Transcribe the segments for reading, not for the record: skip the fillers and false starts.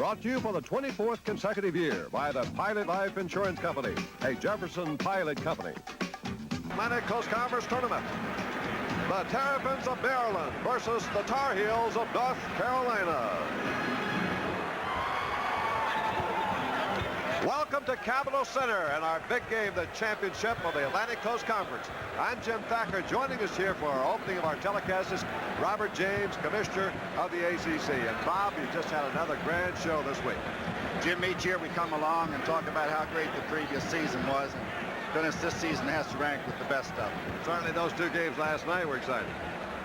Brought to you for the 24th consecutive year by the Pilot Life Insurance Company, a Jefferson Pilot company. Atlantic Coast Conference Tournament. The Terrapins of Maryland versus the Tar Heels of North Carolina. Welcome to Capitol Center and our big game, the championship of the Atlantic Coast Conference. I'm Jim Thacker. Joining us here for our opening of our telecast is Robert James, Commissioner of the ACC. And Bob, you just had another grand show this week. Jim, each year we come along and talk about how great the previous season was. And goodness, this season has to rank with the best of them. Certainly those two games last night were exciting.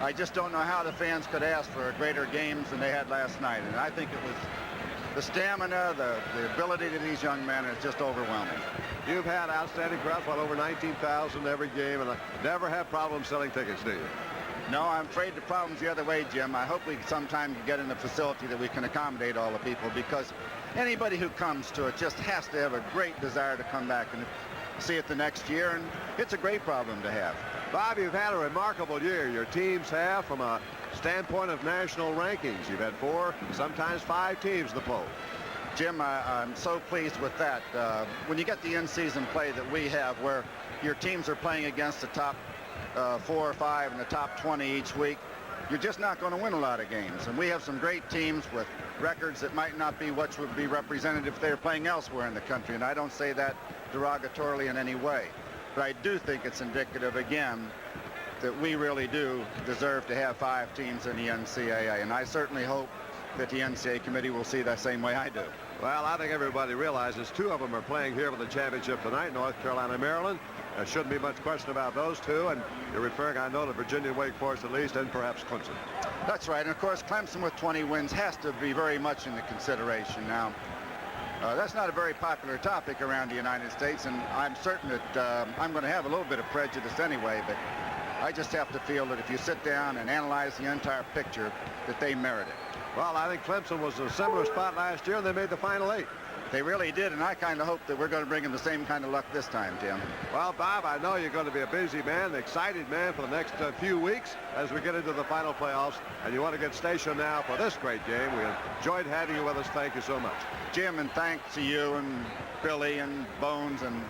I just don't know how the fans could ask for greater games than they had last night. And I think it was the stamina, the ability to these young men is just overwhelming. You've had outstanding crowds, well, over 19,000 every game, and I never had problems selling tickets, do you? No, I'm afraid the problem's the other way, Jim. I hope we sometime can get in a facility that we can accommodate all the people, because anybody who comes to it just has to have a great desire to come back and see it the next year, and it's a great problem to have. Bob, you've had a remarkable year. Your teams have, from a standpoint of national rankings. You've had 4, sometimes 5 teams in the poll. Jim, I'm so pleased with that. When you get the in-season play that we have, where your teams are playing against the top 4 or 5 and the top 20 each week, you're just not going to win a lot of games. And we have some great teams with records that might not be what would be represented if they were playing elsewhere in the country. And I don't say that derogatorily in any way. But I do think it's indicative, again, that we really do deserve to have 5 teams in the NCAA. And I certainly hope that the NCAA committee will see that same way I do. Well, I think everybody realizes 2 of them are playing here for the championship tonight, North Carolina and Maryland. There shouldn't be much question about those 2, and you're referring, I know, to Virginia and Wake Forest at least, and perhaps Clemson. That's right, and of course Clemson with 20 wins has to be very much in the consideration. Now, that's not a very popular topic around the United States, and I'm certain that I'm going to have a little bit of prejudice anyway, but I just have to feel that if you sit down and analyze the entire picture, that they merit it. Well, I think Clemson was in a similar spot last year, and they made the Final 8. They really did, and I kind of hope that we're going to bring them the same kind of luck this time, Tim. Well, Bob, I know you're going to be a busy man, an excited man for the next few weeks as we get into the final playoffs, and you want to get stationed now for this great game. We enjoyed having you with us. Thank you so much. Jim, and thanks to you and Billy and Bones and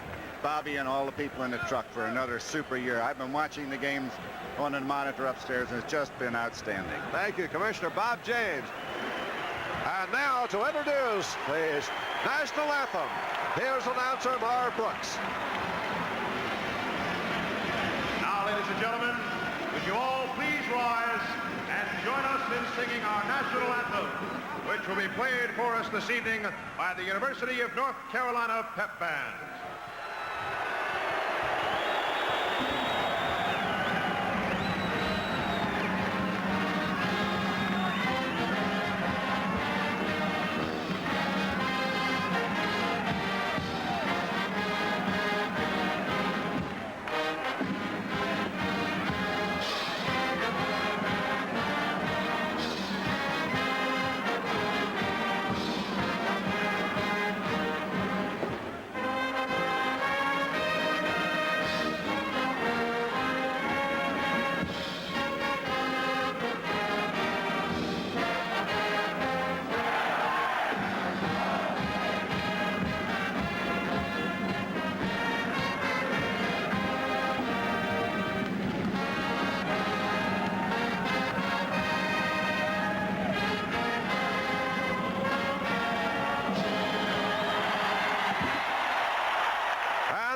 Bobby and all the people in the truck for another super year. I've been watching the games on the monitor upstairs, and it's just been outstanding. Thank you, Commissioner Bob James. And now to introduce the national anthem, here's announcer Marv Brooks. Now, ladies and gentlemen, would you all please rise and join us in singing our national anthem, which will be played for us this evening by the University of North Carolina Pep Band.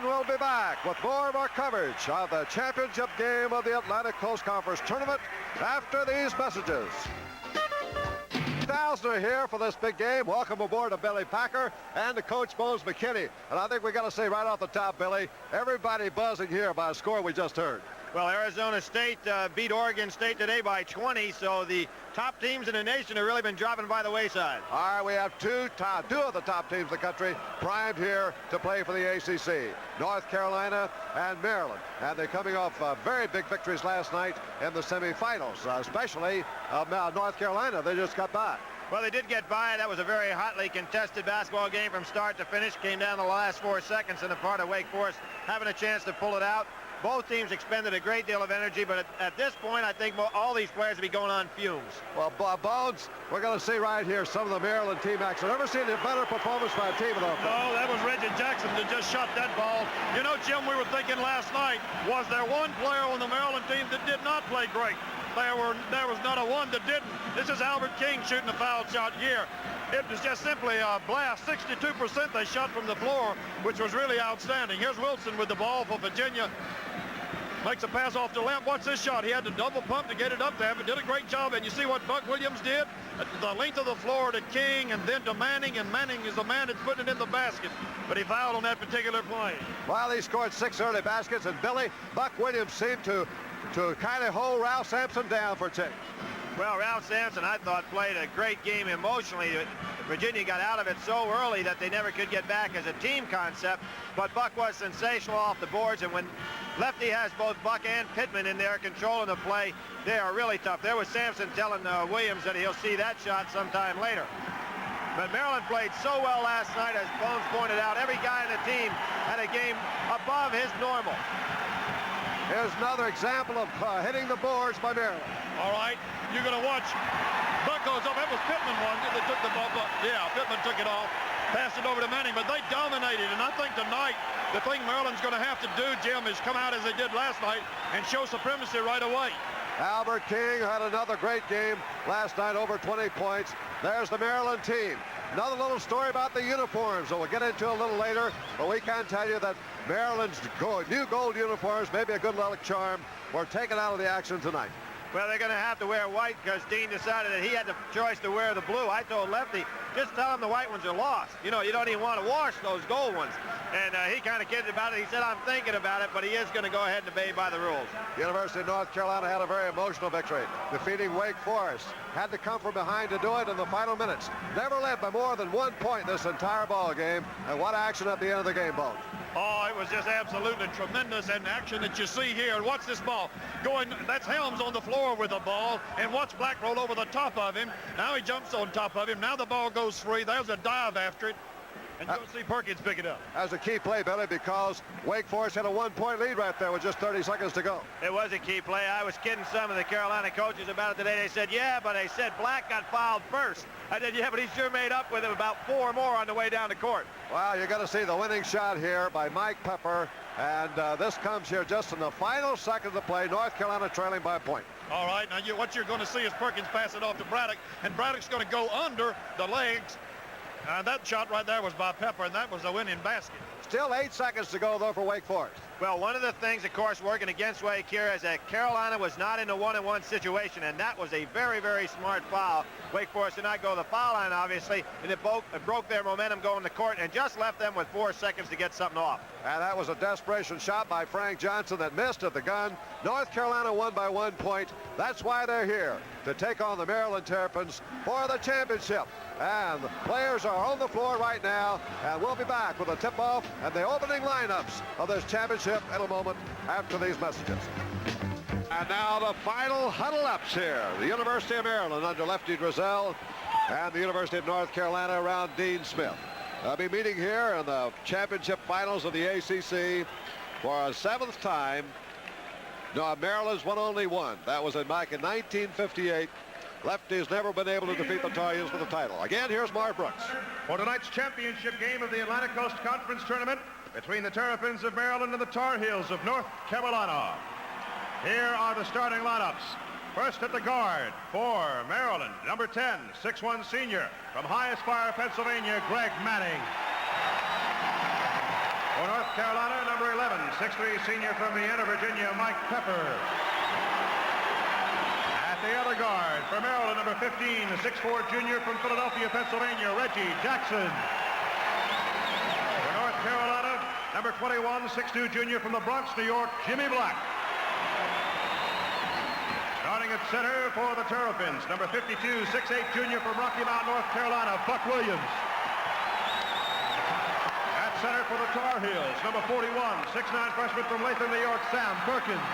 We'll be back with more of our coverage of the championship game of the Atlantic Coast Conference Tournament after these messages. 1,000 are here for this big game. Welcome aboard to Billy Packer and to Coach Bones McKinney. And I think we got to say right off the top, Billy, everybody buzzing here by a score we just heard. Well, Arizona State beat Oregon State today by 20, so the top teams in the nation have really been dropping by the wayside. All right, we have two of the top teams in the country primed here to play for the ACC, North Carolina and Maryland. And they're coming off very big victories last night in the semifinals, especially North Carolina. They just got by. Well, they did get by. That was a very hotly contested basketball game from start to finish. Came down to the last 4 seconds in the part of Wake Forest having a chance to pull it out. Both teams expended a great deal of energy, but at this point, I think all these players will be going on fumes. Well, Bones, we're going to see right here some of the Maryland team action. Never seen a better performance by a team of them. No, that was Reggie Jackson that just shot that ball. You know, Jim, we were thinking last night, was there one player on the Maryland team that did not play great? There was not a one that didn't. This is Albert King shooting a foul shot here. It was just simply a blast. 62% they shot from the floor, which was really outstanding. Here's Wilson with the ball for Virginia. Makes a pass off to Lamp. What's this shot? He had to double pump to get it up there, but did a great job. And you see what Buck Williams did? The length of the floor to King and then to Manning, and Manning is the man that's putting it in the basket. But he fouled on that particular play. Well, he scored 6 early baskets, and Billy, Buck Williams seemed to kind of hold Ralph Sampson down for a change. Well, Ralph Sampson, I thought, played a great game emotionally. Virginia got out of it so early that they never could get back as a team concept, but Buck was sensational off the boards, and when Lefty has both Buck and Pittman in there controlling the play, they are really tough. There was Sampson telling Williams that he'll see that shot sometime later. But Maryland played so well last night, as Bones pointed out. Every guy in the team had a game above his normal. Here's another example of hitting the boards by Maryland. All right, you're going to watch. Buck goes up. That was Pittman one that took the ball. Yeah, Pittman took it off, passed it over to Manning, but they dominated. And I think tonight, the thing Maryland's going to have to do, Jim, is come out as they did last night and show supremacy right away. Albert King had another great game last night, over 20 points. There's the Maryland team. Another little story about the uniforms that we'll get into a little later, but we can tell you that Maryland's new gold uniforms, maybe a good luck charm, were taken out of the action tonight. Well, they're going to have to wear white because Dean decided that he had the choice to wear the blue. I told Lefty, just tell him the white ones are lost. You know, you don't even want to wash those gold ones. And he kind of kidded about it. He said, I'm thinking about it, but he is going to go ahead and obey by the rules. University of North Carolina had a very emotional victory, defeating Wake Forest. Had to come from behind to do it in the final minutes. Never led by more than 1 point this entire ball game. And what action at the end of the game, Bones. Oh, it was just absolutely tremendous, and action that you see here. And watch this ball going. That's Helms on the floor with the ball, and watch Black roll over the top of him. Now he jumps on top of him. Now the ball goes free. There's a dive after it, and you'll see Perkins pick it up. That was a key play, Billy, because Wake Forest had a 1 point lead right there with just 30 seconds to go. It was a key play. I was kidding some of the Carolina coaches about it today. They said, yeah, but they said Black got fouled first. I said, yeah, but he sure made up with him about 4 more on the way down the court. Well, you're going to see the winning shot here by Mike Pepper, and this comes here just in the final seconds of play. North Carolina trailing by a point. All right, now what you're going to see is Perkins pass it off to Braddock, and Braddock's going to go under the legs. That shot right there was by Pepper, and that was the winning basket. Still 8 seconds to go, though, for Wake Forest. Well, one of the things, of course, working against Wake here is that Carolina was not in a one-on-one situation, and that was a very, very smart foul. Wake Forest did not go to the foul line, obviously, and it broke their momentum going to court and just left them with 4 seconds to get something off. And that was a desperation shot by Frank Johnson that missed at the gun. North Carolina won by 1 point. That's why they're here, to take on the Maryland Terrapins for the championship. And the players are on the floor right now, and we'll be back with a tip-off and the opening lineups of this championship in a moment after these messages. And now the final huddle-ups here. The University of Maryland under Lefty Driesell and the University of North Carolina around Dean Smith. They'll be meeting here in the championship finals of the ACC for a 7th time. No, Maryland's won only one. That was back in 1958. Lefty has never been able to defeat the Tar Heels for the title. Again, here's Marv Brooks. For tonight's championship game of the Atlantic Coast Conference Tournament between the Terrapins of Maryland and the Tar Heels of North Carolina. Here are the starting lineups. First at the guard for Maryland, number 10, 6'1" senior from Highspire, Pennsylvania, Greg Manning. For North Carolina, number 11, 6'3" senior from Vienna, Virginia, Mike Pepper. The other guard for Maryland, number 15, 6'4" junior from Philadelphia, Pennsylvania, Reggie Jackson. For North Carolina, number 21, 6'2" junior from the Bronx, New York, Jimmy Black. Starting at center for the Terrapins, number 52, 6'8" junior from Rocky Mount, North Carolina, Buck Williams. At center for the Tar Heels, number 41, 6'9" freshman from Latham, New York, Sam Perkins.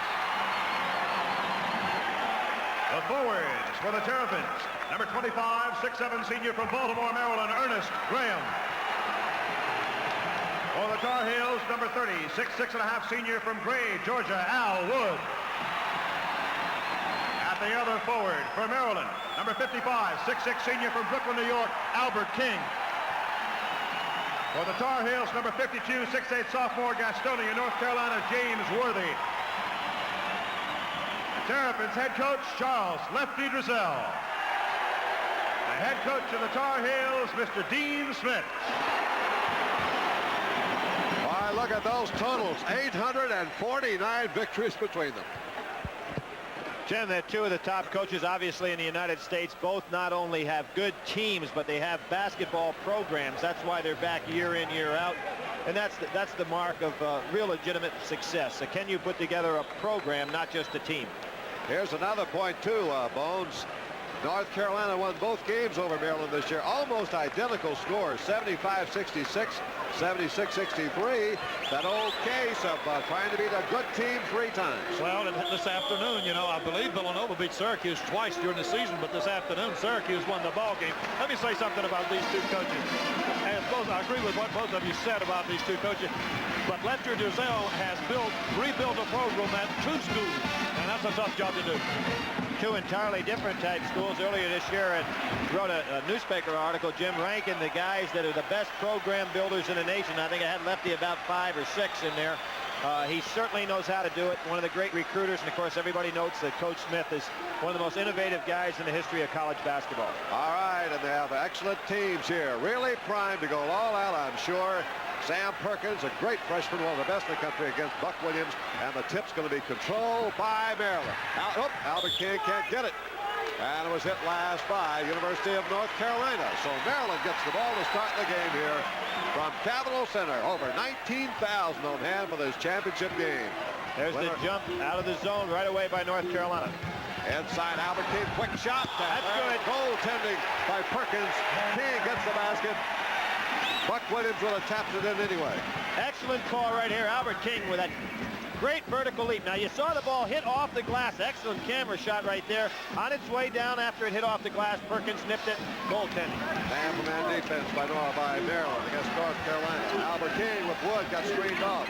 The forwards for the Terrapins, number 25, 6'7" senior from Baltimore, Maryland, Ernest Graham. For the Tar Heels, number 30, 6'6.5" senior from Gray, Georgia, Al Wood. At the other forward for Maryland, number 55, 6'6" senior from Brooklyn, New York, Albert King. For the Tar Heels, number 52, 6'8" sophomore, Gastonia, North Carolina, James Worthy. The Terrapins head coach, Charles Lefty Drizel. The head coach of the Tar Heels, Mr. Dean Smith. Why, look at those totals. 849 victories between them. Jim, they're two of the top coaches, obviously, in the United States. Both not only have good teams, but they have basketball programs. That's why they're back year in, year out. And that's the mark of real legitimate success. So can you put together a program, not just a team? Here's another point, too, Bones. North Carolina won both games over Maryland this year. Almost identical scores, 75-66, 76-63. That old case of trying to beat a good team 3 times. Well, this afternoon, you know, I believe Villanova beat Syracuse twice during the season, but this afternoon, Syracuse won the ball game. Let me say something about these two coaches. And I agree with what both of you said about these two coaches, but Lefty Drizel has rebuilt a program at 2 schools, and that's a tough job to do. 2 entirely different type schools. Earlier this year, and wrote a newspaper article, Jim, ranking the guys that are the best program builders in the nation. I think I had Lefty about 5 or 6 in there. He certainly knows how to do it. One of the great recruiters, and of course everybody notes that Coach Smith is one of the most innovative guys in the history of college basketball. All right, and they have excellent teams here. Really primed to go all out, I'm sure. Sam Perkins, a great freshman, one of the best in the country against Buck Williams, and the tip's going to be controlled by Maryland. Albert King can't get it. And it was hit last by University of North Carolina. So Maryland gets the ball to start the game here from Capitol Center. Over 19,000 on hand for this championship game. There's the jump out of the zone right away by North Carolina. Inside Albert King, quick shot. That's good. Goaltending by Perkins. King gets the basket. Buck Williams would have tapped it in anyway. Excellent call right here. Albert King with that great vertical leap. Now you saw the ball hit off the glass. Excellent camera shot right there. On its way down after it hit off the glass, Perkins nipped it. Goaltending. Man-to-man defense by Maryland against North Carolina. Albert King with Wood got screened off.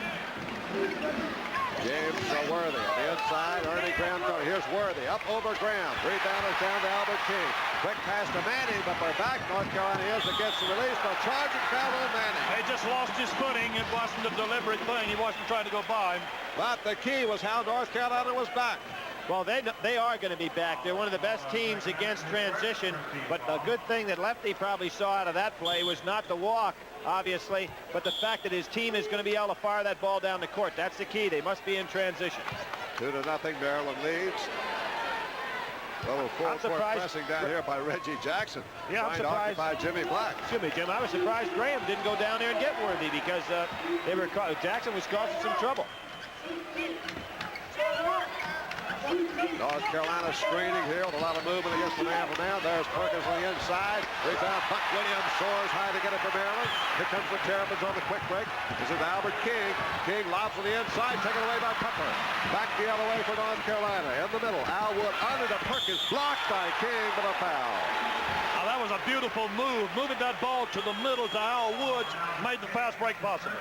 James Worthy on the inside. Ernie Graham. Here's Worthy up over Graham. Rebounders down to Albert King. Quick pass to Manning, but they're back. North Carolina is against the release. The charging foul on Manning. He just lost his footing. It wasn't a deliberate thing. He wasn't trying to go by him. But the key was how North Carolina was back. Well, they are going to be back. They're one of the best teams against transition. But the good thing that Lefty probably saw out of that play was not the walk, obviously, but the fact that his team is going to be able to fire that ball down the court. That's the key. They must be in transition. 2-0, Maryland leads. Little full court pressing down here by Reggie Jackson. Yeah, I'm surprised. By Jimmy Black. Excuse me, Jim. I was surprised Graham didn't go down there and get Worthy because Jackson was causing some trouble. North Carolina screening here with a lot of movement against the man-for-man. There's Perkins on the inside. Rebound, Buck Williams soars high to get it for Maryland. Here comes the Terrapins on the quick break. This is Albert King. King lobs on the inside, taken away by Pepper. Back the other way for North Carolina. In the middle, Al Wood under to Perkins. Blocked by King, but a foul. Now, that was a beautiful move. Moving that ball to the middle to Al Woods made the fast break possible.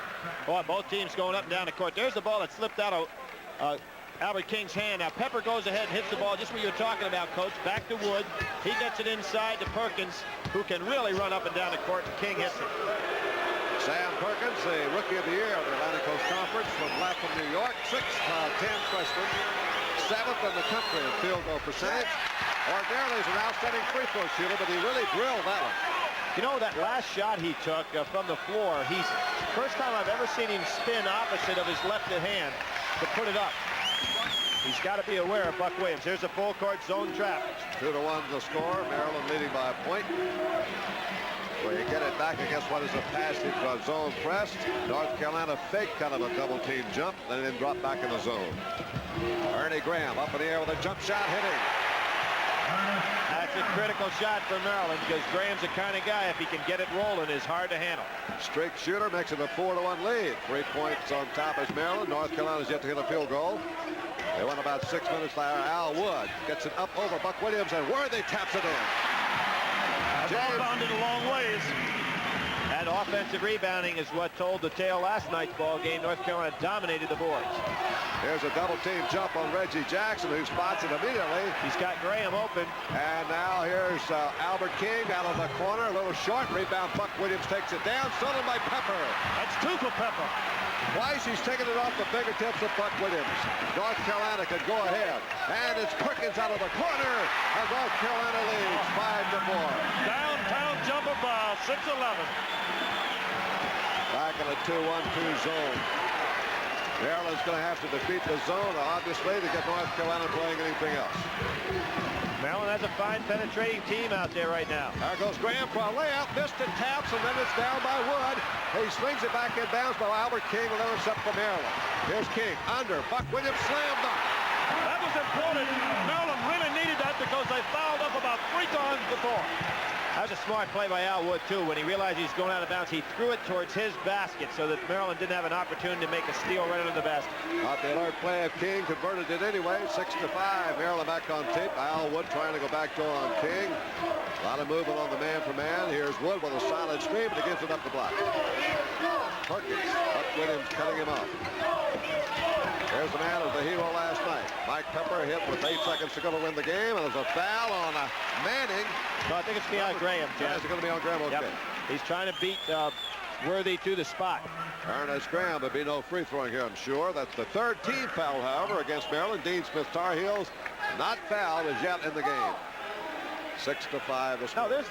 Boy, both teams going up and down the court. There's the ball that slipped out of Albert King's hand. Now Pepper goes ahead and hits the ball just what you were talking about, Coach. Back to Wood. He gets it inside to Perkins, who can really run up and down the court. King hits it. Sam Perkins, the Rookie of the Year of the Atlantic Coast Conference from New York. 6'10" freshman. 7th in the country in field goal percentage. Ordinarily is an outstanding free throw shooter, but he really drilled that one. You know, that last shot he took from the floor, first time I've ever seen him spin opposite of his left hand to put it up. He's got to be aware of Buck Williams. Here's a full court zone trap. 2-1 the score. Maryland leading by a point. Where you get it back against what is a passive zone press. North Carolina fake kind of a double team jump, then drop back in the zone. Ernie Graham up in the air with a jump shot hitting. That's a critical shot for Maryland because Graham's the kind of guy, if he can get it rolling, is hard to handle. Streak shooter makes it a 4-1 lead. 3 points on top is Maryland. North Carolina's yet to hit a field goal. They went about 6 minutes there. Al Wood gets it up over Buck Williams, and Worthy taps it in. Ball bounded a long ways. And off offensive rebounding is what told the tale last night's ball game. North Carolina dominated the boards. Here's a double team jump on Reggie Jackson, who spots it immediately. He's got Graham open. And now here's Albert King out of the corner, a little short. Rebound, Buck Williams takes it down, stolen by Pepper. That's 2 for Pepper. Twice he's taken it off the fingertips of Buck Williams. North Carolina could go ahead. And it's Perkins out of the corner as North Carolina leads 5-4. Downtown jumper by 6'11". Back in a 2-1-2 zone. Maryland's going to have to defeat the zone, obviously, to get North Carolina playing anything else. Maryland has a fine penetrating team out there right now. There goes Graham for a layup, missed it, taps, and then it's down by Wood. He swings it back in bounds by Albert King, and intercept for Maryland. Here's King, under, Buck Williams slammed dunk. That was important. Maryland really needed that because they fouled up about 3 times before. That was a smart play by Al Wood, too. When he realized he's going out of bounds, he threw it towards his basket so that Maryland didn't have an opportunity to make a steal right under the basket. Not the alert play of King, converted it anyway, 6-5. Maryland back on tape. Al Wood trying to go back door on King. A lot of movement on the man-for-man. Here's Wood with a solid screen, but he gives it up the block. Perkins, Buck Williams cutting him off. There's the man who was the hero last night. Mike Pepper hit with 8 seconds to go to win the game, and there's a foul on Manning. No, I think it's on Graham, Jeff. It's going to be on Graham, okay. Yep. He's trying to beat Worthy to the spot. Ernest Graham, there'll be no free throwing here, I'm sure. That's the 3rd team foul, however, against Maryland. Dean Smith Tar Heels not fouled as yet in the game. 6-5. No, there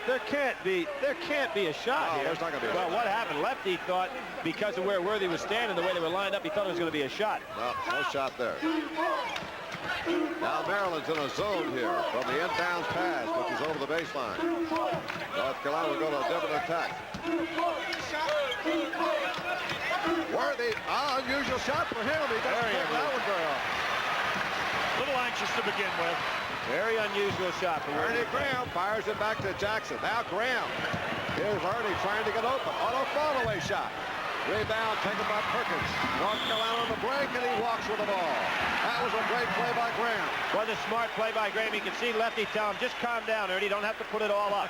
can't be a shot here. There's not going to be a shot. Well, what happened? Lefty thought, because of where Worthy was standing, the way they were lined up, he thought it was going to be a shot. No shot there. Now Maryland's in a zone here from the inbounds pass, which is over the baseline. North Carolina will go to a different attack. Worthy, unusual shot for him. He doesn't take that one very often. A little anxious to begin with. Very unusual shot for Worthy. Ernie Graham fires it back to Jackson. Now Graham. Here's Ernie trying to get open. Auto fall-away shot. Rebound taken by Perkins. North Carolina on the break, and he walks with the ball. That was a great play by Graham. Was a smart play by Graham. You can see Lefty tell him, just calm down, Ernie. Don't have to put it all up.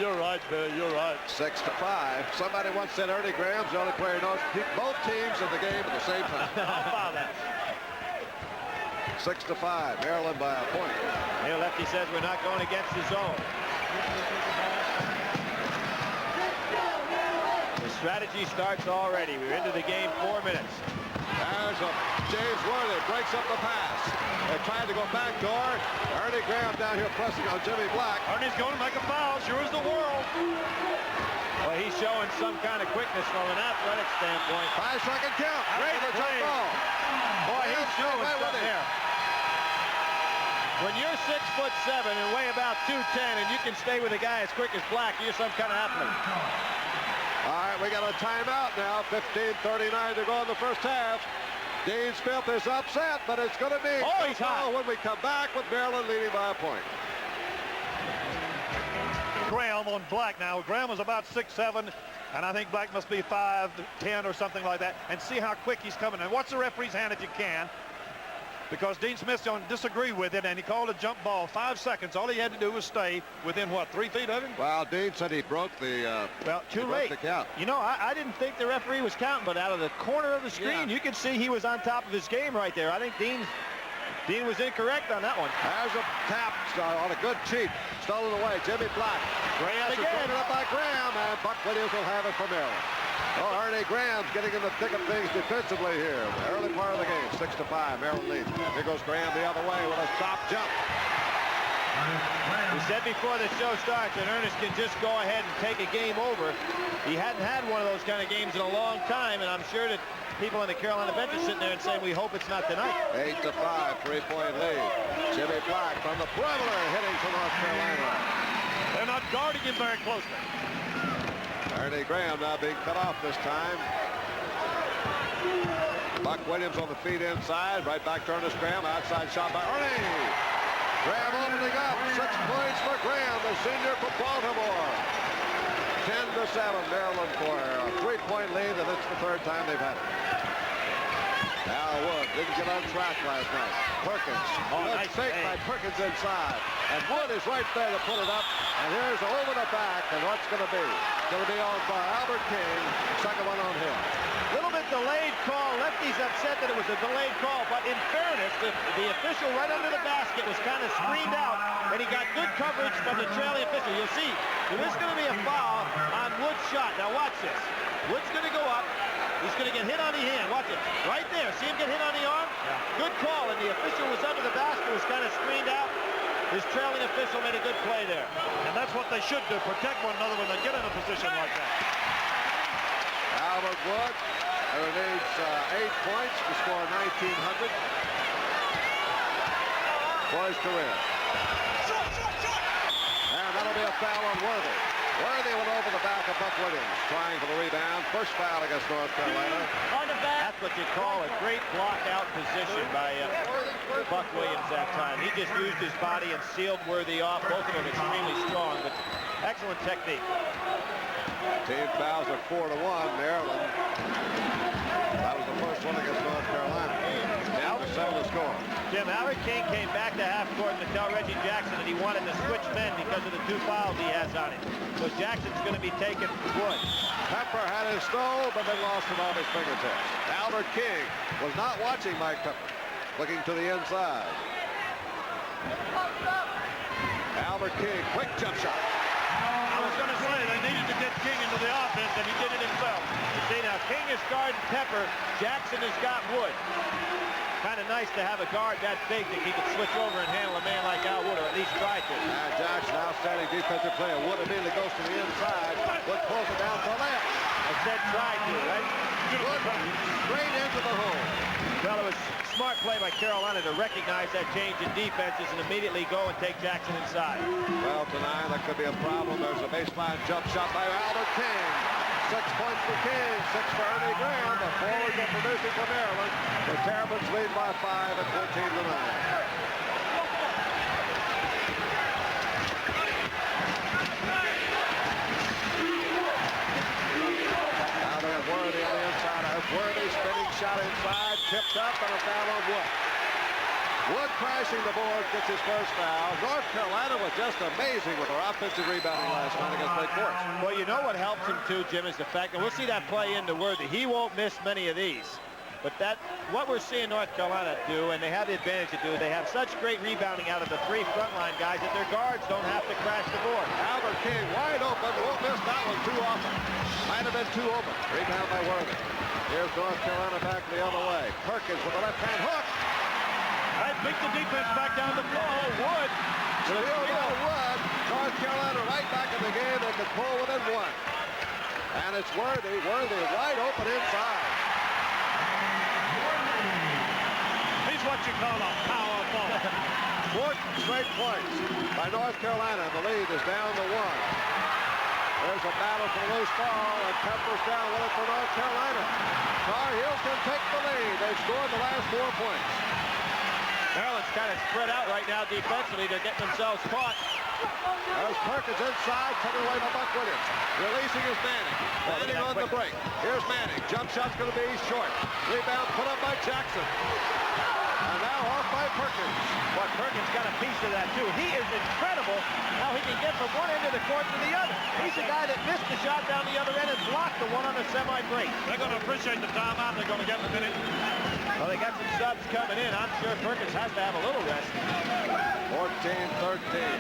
You're right, Bill. You're right. 6-5. Somebody once said Ernie Graham's the only player who knows keep both teams in the game at the same time. I'll follow that. 6-5. Maryland by a point. Here, Lefty says we're not going against the zone. The strategy starts already. We're into the game 4 minutes. There's a James Worthy breaks up the pass. They're trying to go backdoor. Ernie Graham down here pressing on Jimmy Black. Ernie's going to make a foul. Sure as the world. Well, he's showing some kind of quickness from an athletic standpoint. 5-second count. Great After the play. jump ball. Boy, he's showing Away with something it. here. When you're 6'7" and weigh about 210 and you can stay with a guy as quick as Black, you're some kind of athlete. All right, we got a timeout now. 15:39 to go in the first half. Dean Smith is upset, but it's going to be He's hot. when we come back with Maryland leading by a point. Graham on Black now. Graham was about 6'7", and I think Black must be 5'10" or something like that. And see how quick he's coming. And watch the referee's hand if you can, because Dean Smith don't disagree with it, and he called a jump ball. 5 seconds. All he had to do was stay within, what, 3 feet of him? Well, Dean said he broke the Well, too he broke late. the count. You know, I didn't think the referee was counting, but out of the corner of the screen, you could see he was on top of his game right there. I think Dean was incorrect on that one. There's a tap on a good cheat. Stolen away. Jimmy Black. Graham This is again. broken up by Graham, and Buck Williams will have it for Maryland. Oh, Ernie Graham's getting in the thick of things defensively here. The early part of the game, 6-5, Maryland leads. Here goes Graham the other way with a stop jump. We said before the show starts that Ernest can just go ahead and take a game over. He hadn't had one of those kind of games in a long time, and I'm sure that people on the Carolina bench are sitting there and saying, we hope it's not tonight. 8-5, 3-point lead. Jimmy Black from the perimeter hitting for North Carolina. They're not guarding him very closely. Ernie Graham now being cut off this time. Buck Williams on the feet inside. Right back to Ernest Graham. Outside shot by Ernie. Graham opening up. 6 points for Graham, the senior from Baltimore. 10-7, Maryland for a 3-point lead, and it's the 3rd time they've had it. Now Wood didn't get on track last night. Perkins. Oh, Good nice fake by Perkins inside. And Wood is right there to put it up. And here's over the back. And what's going to be? It's going to be on by Albert King. Second one on him. Little bit delayed call. Lefty's upset that it was a delayed call, but in fairness, the official right under the basket was kind of screened out, and he got good coverage from the trailing official. You'll see, there is going to be a foul on Wood's shot. Now watch this. Wood's going to go up. He's going to get hit on the hand. Watch it. Right there. See him get hit on the arm? Yeah. Good call, and the official was under the basket, was kind of screened out. His trailing official made a good play there. And that's what they should do, protect one another when they get in a position like that. Albert Wood, who needs 8 points to score 1,900 for his career. And that'll be a foul on Worthy. Worthy went over the back of Buck Williams, trying for the rebound. First foul against North Carolina. On the back. That's what you call a great block-out position by Buck Williams that time. He just used his body and sealed Worthy off. Both of them extremely strong, but excellent technique. Team fouls are 4-1. Maryland. That was the first one against North Carolina. Now to settle the score. Jim, Albert King came back to half court to tell Reggie Jackson that he wanted to switch men because of the 2 fouls he has on him. So Jackson's going to be taking Wood. Pepper had his stole, but then lost it off his fingertips. Albert King was not watching Mike Pepper, looking to the inside. Albert King, quick jump shot. I was going to say they needed to get King into the offense, and he did it himself. See, now King is guarding Pepper. Jackson has got Wood. Kind of nice to have a guard that big that he could switch over and handle a man like Al Wood, or at least try to. And Jackson, outstanding defensive player. Wood immediately goes to the inside. Wood pulls it down to the left. I said try to, right? Wood straight into the hole. Well, it was smart play by Carolina to recognize that change in defenses and immediately go and take Jackson inside. 12-9, that could be a problem. There's a baseline jump shot by Albert King. 6 points for King, 6 for Ernie Graham. The forwards are producing for Maryland. The Terrapins lead by 5 at 14-9. Now they have Worthy on the inside. Worthy spinning shot inside, tipped up, and a foul on Wood. Wood crashing the board, gets his first foul. North Carolina was just amazing with their offensive rebounding last night against Lake Forest. Well, you know what helps him too, Jim, is the fact that we'll see that play into Worthy. He won't miss many of these. But what we're seeing North Carolina do, and they have the advantage to do, they have such great rebounding out of the 3 frontline guys that their guards don't have to crash the board. Albert King wide open, won't miss that one too often. Might have been too open. Rebound by Worthy. Here's North Carolina back the other way. Perkins with the left-hand hook. I think the defense back down the floor. Wood. Steal by Wood. North Carolina right back in the game. They could pull within 1. And it's Worthy. Worthy wide open inside. He's what you call a power forward. 4 straight points by North Carolina. The lead is down to 1. There's a battle for the loose ball, and Pepper's down with it for North Carolina. Tar Heels can take the lead. They've scored the last 4 points. Maryland's kind of spread out right now defensively. They're getting themselves caught. There's Perkins inside, taken away by Buck Williams. Releasing is Manning. Manning on the break. Here's Manning. Jump shot's going to be short. Rebound put up by Jackson. And now off by Perkins. But Perkins got a piece of that too. He is incredible how he can get from one end of the court to the other. He's the guy that missed the shot down the other end and blocked the one on the semi-break. They're going to appreciate the timeout. They're going to get in a minute. Well, they got some subs coming in. I'm sure Perkins has to have a little rest. 14-13.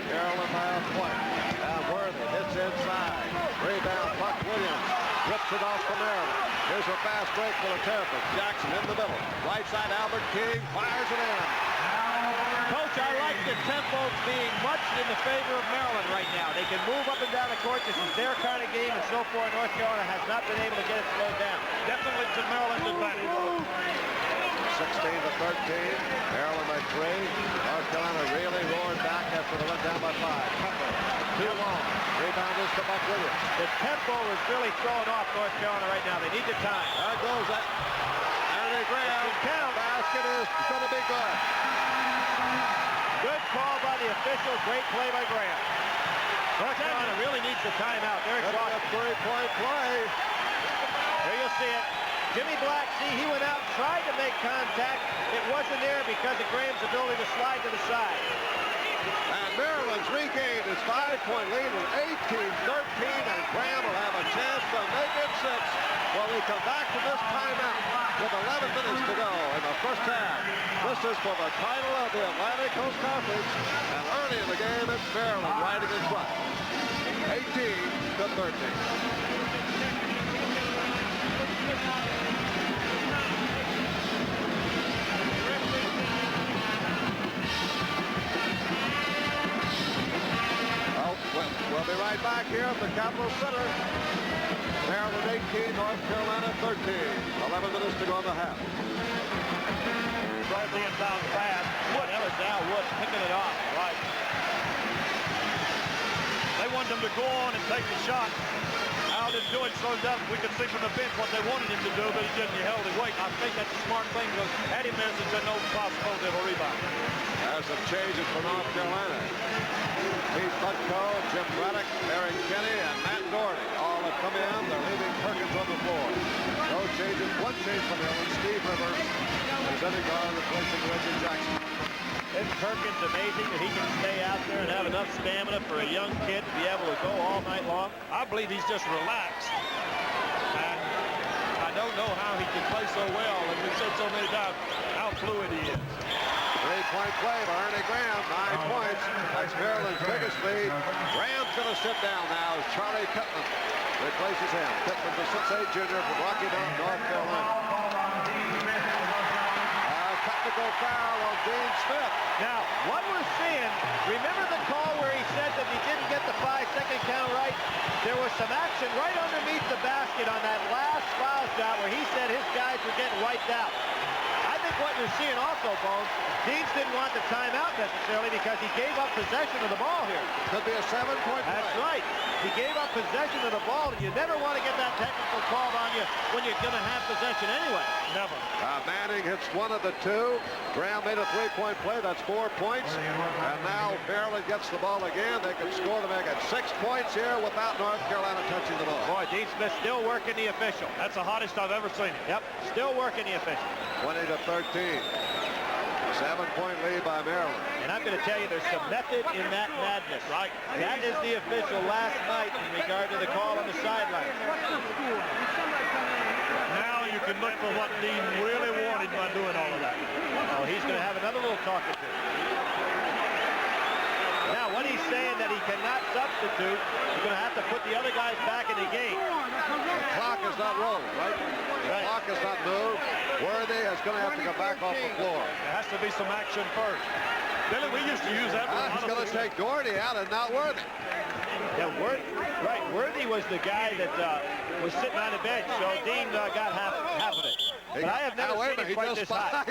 Maryland by a point. Now Worthy hits inside. Rebound, Buck Williams. Rips it off for Maryland. Here's a fast break for the Terrapins. Jackson in the middle. Right side, Albert King fires it in. Coach, I like the tempo being much in the favor of Maryland right now. They can move up and down the court. This is their kind of game, and so far North Carolina has not been able to get it slowed down. Definitely to Maryland's advantage. 16-13. Maryland by 3. North Carolina really roared back after they went down by 5. Pepper, too long. Rebound is to Buck Williams. The tempo is really throwing off North Carolina right now. They need the time. There goes that. Ernie Graham. Basket is going to be good. Good call by the official. Great play by Graham. North Carolina really needs the timeout. They're That's a 3-point play. Here you'll see it. Jimmy Black, see, he went out and tried to make contact. It wasn't there because of Graham's ability to slide to the side. And Maryland's regained his 5-point lead with 18-13, and Graham will have a chance to make it 6 when we come back to this timeout with 11 minutes to go in the first half. This is for the title of the Atlantic Coast Conference, and early in the game, it's Maryland riding in front, 18-13. We'll be right back here at the Capitol Center. Maryland 18, North Carolina 13. 11 minutes to go in the half. Bradley inbound pass. Wood, that was now Wood picking it off. Right. They wanted him to go on and take the shot. Al didn't do it, slowed down. We could see from the bench what they wanted him to do, but he didn't. He held his weight. I think that's a smart thing because had he missed, there's been no possibility of a rebound. There's some changes for North Carolina. Pete Butko, Jim Braddock, Aaron Kenny, and Matt Doherty all have come in. They're leaving Perkins on the floor. No changes. One change for Maryland. Steve Rivers is in the guard replacing Reggie Jackson. Isn't Perkins amazing that he can stay out there and have enough stamina for a young kid to be able to go all night long? I believe he's just relaxed. And I don't know how he can play so well, and we've said so many times how fluid he is. 3-point play by Ernie Graham, 9 points. That's Maryland's biggest lead. Graham's going to sit down now as Charlie Pittman replaces him. Pittman's a 6'8" junior from Rocky Mount, North Carolina. Technical foul on Dean Smith. Now, what we're seeing, remember the call where he said that he didn't get the 5-second count right? There was some action right underneath the basket on that last foul shot where he said his guys were getting wiped out. I think what you're seeing also, Bones, Deans didn't want the timeout necessarily because he gave up possession of the ball here. Could be a 7-point play. That's right. He gave up possession of the ball, and you never want to get that technical called on you when you're going to have possession anyway. Never. Manning hits one of the two. Graham made a 3-point play. That's 4 points. And now Maryland gets the ball again. They can score to make it 6 points here without North Carolina touching the ball. Boy, Dean Smith still working the official. That's the hottest I've ever seen him. Yep, still working the official. 20-13. 7-point lead by Maryland. And I'm going to tell you, there's some method in that madness. Right. That is the official last night in regard to the call on the sideline. Now you can look for what Dean really wanted by doing all of that. Oh, he's going to have another little talking to. Now, what he's saying that he cannot substitute, he's going to have to put the other guys back in the game. The clock is not rolling, right? The clock is not moved. Worthy is going to have to come back off the floor. There has to be some action first. Billy, we used to use that. He's going to take Doherty out and not Worthy. Yeah, Worthy was the guy that was sitting on the bench, so Dean got half of it. But I have never seen him quite this high.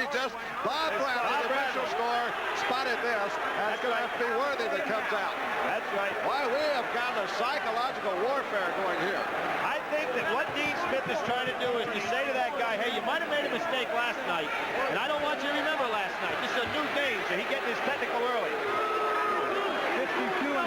Bob Bradley, the official score, spotted this, and it's going to have to be Worthy that comes out. That's right. Why, we have got a psychological warfare going here. I think that what Dean Smith is trying to do is to say to that guy, hey, you might have made a mistake last night, and I don't want you to remember last night. This is a new game, so he's getting his technical early. 52 on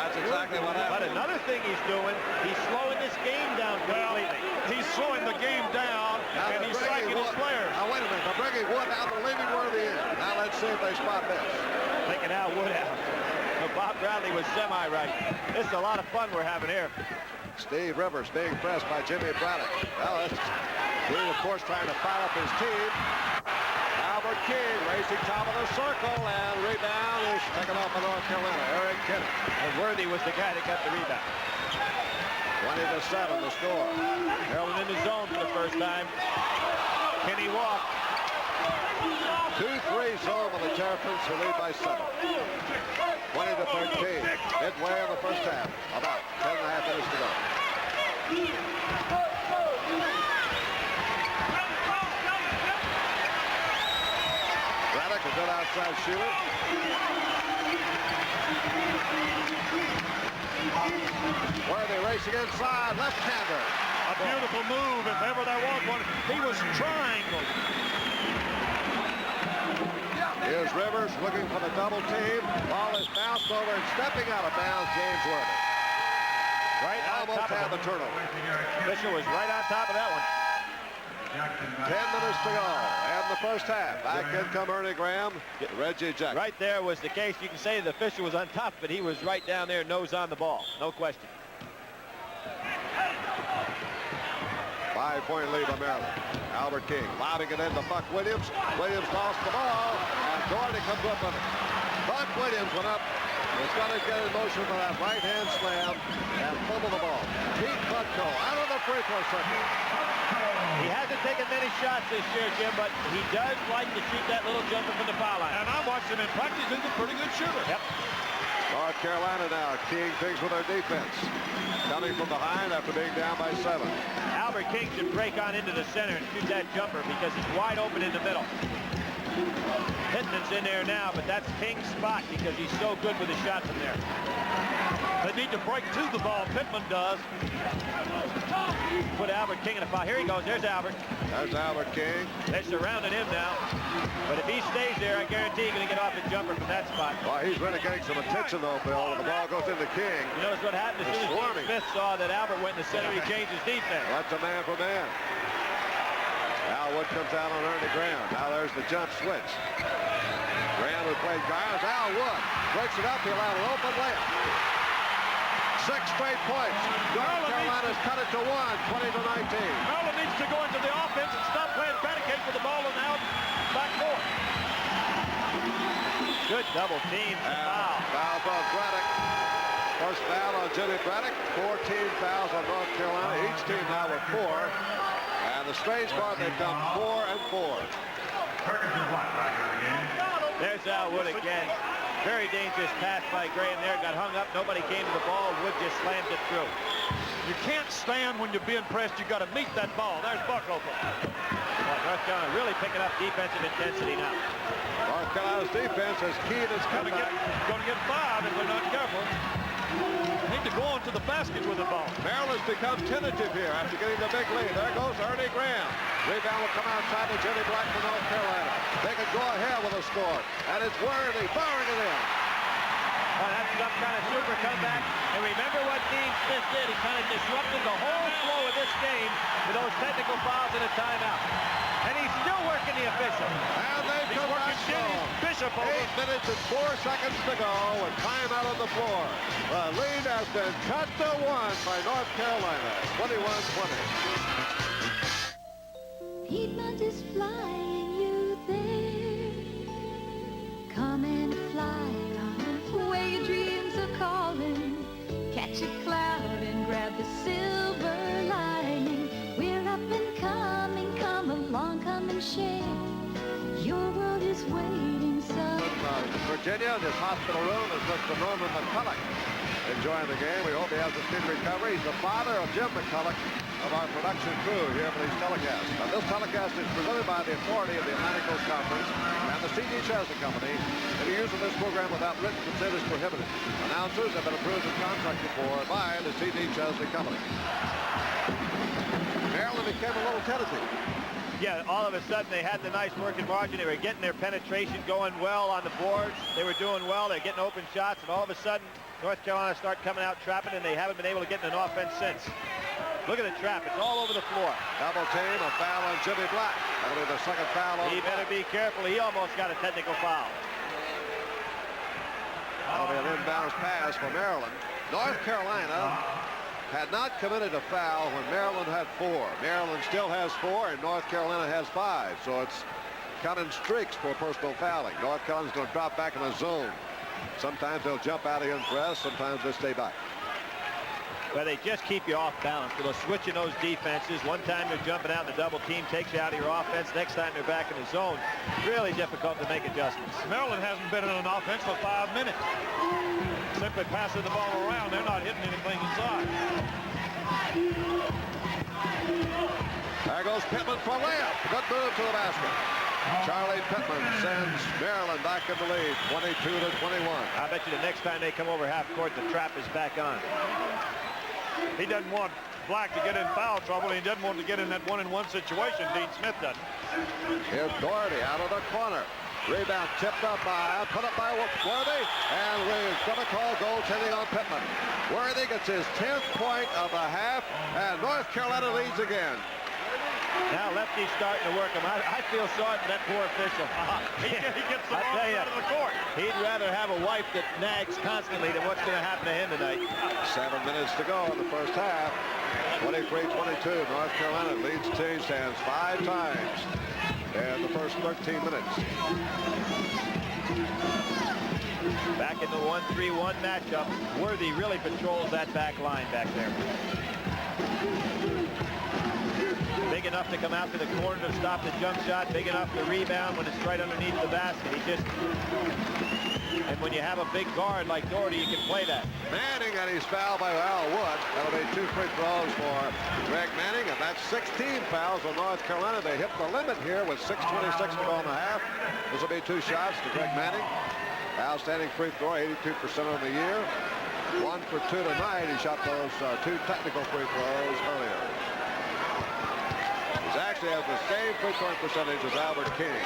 That's exactly what happened. But another thing he's doing, he's slowing this game down completely. He's slowing the game down, and he's psyching his players. Now, wait a minute. They're bringing Wood out and leaving Worthy in. Now, let's see if they spot this. Taking out Wood out. But Bob Bradley was semi-right. This is a lot of fun we're having here. Steve Rivers being pressed by Jimmy Braddock. Well, that's Dean, of course, trying to fire up his team. Albert King racing top of the circle, and rebound is taken off by North Carolina. Eric Kenny. And Worthy was the guy that got the rebound. 20-7 the score. Maryland in the zone for the first time. Kenny walked. 2-3 zone on the Terrapins, who lead by 7. 20-13. Midway in the first half. About 10.5 minutes to go. Braddock, a good outside shooter. Worthy racing inside, left-hander. A beautiful move, if ever there was one. He was triangle. Here's Rivers looking for the double team. Ball is bounced over and stepping out of bounds, James Worthy. Right on Almost top of had the it. turnover. Fisher was right on top of that one. 10 minutes to go in the first half. Back in come Ernie Graham, Reggie Jackson. Right there was the case. You can say the Fisher was on top, but he was right down there, nose on the ball. No question. 5-point lead by Maryland. Albert King lobbing it into Buck Williams. Williams lost the ball, and Doherty comes up with it. Buck Williams went up. Was going to get in motion for that right-hand slam and fumble the ball. Pete Butko out of the free throw circle. He hasn't taken many shots this year, Jim, but he does like to shoot that little jumper from the foul line. And I watched him in practice. He's a pretty good shooter. Yep. North Carolina now keying things with their defense. Coming from behind after being down by 7. Albert King should break on into the center and shoot that jumper because he's wide open in the middle. Pittman's in there now, but that's King's spot because he's so good with the shot from there. They need to break to the ball. Pittman does. Put Albert King in a foul. Here he goes. There's Albert. There's Albert King. They surrounded him now. But if he stays there, I guarantee he's going to get off the jumper from that spot. Well, he's really getting some attention, though, Bill. The ball goes into King. You notice what happened? As soon as Dean Smith saw that Albert went in the center, he changed his defense. That's a man for man. Al Wood comes out on Ernie Graham. Now there's the jump switch. Graham who played guards. Al Wood breaks it up. He'll have an open layup. 6 straight points. North Carolina's cut it to 1, 20-19. Maryland needs to go into the offense and stop playing pancake with the ball in the out back court. Good double team. Foul. Foul on Braddock. First foul on Jimmy Braddock. 14 fouls on North Carolina. Each team now with 4. And the strange part, they've done 4 and 4. There's Al Wood again. Very dangerous pass by Graham there. Got hung up. Nobody came to the ball. Wood just slammed it through. You can't stand when you're being pressed. You got to meet that ball. There's Buck open. Well, North Carolina really picking up defensive intensity now. North Carolina's defense has keyed its comeback. Going to get 5 if they're not careful. Need to go on to the basket with the ball. Maryland's become tentative here after getting the big lead. There goes Ernie Graham. Rebound will come outside to Jimmy Black for North Carolina. They can go ahead with a score. And it's Worthy firing it in. Well, that's some kind of super comeback. And remember what Dean Smith did. He kind of disrupted the whole flow of this game with those technical fouls and a timeout. And he's still working the official. And they've come back strong. Bishop 8 minutes and 4 seconds to go with time out on the floor. The lead has been cut to 1 by North Carolina. 21-20. Piedmont is flying you there. Come and fly where your dreams are calling. Catch a cloud and grab the silver lining. We're up and coming. Come along, come and share. Your world is waiting so. Virginia, in his hospital room is Mr. Norman McCulloch enjoying the game. We hope he has a speedy recovery. He's the father of Jim McCulloch of our production crew here for these telecasts. Now, this telecast is presented by the authority of the Atlantic Coast Conference and the C.D. Chesley Company. Any use of this program without written consent is prohibited. Announcers have been approved and contracted for by the C.D. Chesley Company. Maryland became a little tentative. Yeah, all of a sudden they had the nice working margin. They were getting their penetration going well on the boards. They were doing well. They're getting open shots. And all of a sudden, North Carolina start coming out trapping, and they haven't been able to get in an offense since. Look at the trap. It's all over the floor. Double team, a foul on Jimmy Black. That'll be the second foul on He better be careful. He almost got a technical foul. That'll be an inbounds pass for Maryland. North Carolina had not committed a foul when Maryland had 4. Maryland still has 4, and North Carolina has 5. So it's counting streaks for personal fouling. North Carolina's going to drop back in a zone. Sometimes they'll jump out of here and press. Sometimes they stay back. But they just keep you off balance. They'll switch in those defenses. One time they're jumping out, and the double team takes you out of your offense. Next time they're back in the zone. Really difficult to make adjustments. Maryland hasn't been in an offense for 5 minutes. Simply passing the ball around. They're not hitting anything inside. There goes Pittman for a layup. Good move to the basket. Charlie Pittman sends Maryland back in the lead, 22-21. I bet you the next time they come over half court, the trap is back on. He doesn't want Black to get in foul trouble. He doesn't want to get in that one-on-one situation. Dean Smith doesn't. Here's Doherty out of the corner. Rebound tipped up by, put up by Worthy, and we're going to call goaltending on Pittman. Worthy gets his 10th point of the half, and North Carolina leads again. Now lefty's starting to work him. I feel sorry for that poor official. He gets the ball out of the court. He'd rather have a wife that nags constantly than what's going to happen to him tonight. 7 minutes to go in the first half. 23-22. North Carolina leads change hands 5 times in the first 13 minutes. Back in the 1-3-1 matchup, Worthy really patrols that back line back there. Big enough to come out to the corner to stop the jump shot. Big enough to rebound when it's right underneath the basket. And when you have a big guard like Doherty, you can play that. Manning, and he's fouled by Al Wood. That'll be 2 free throws for Greg Manning, and that's 16 fouls on North Carolina. They hit the limit here with 6:26 to go in the half. This will be 2 shots to Greg Manning. Outstanding free throw, 82% on the year. 1 for 2 tonight. He shot those 2 technical free throws earlier. He actually has the same free throw percentage as Albert King.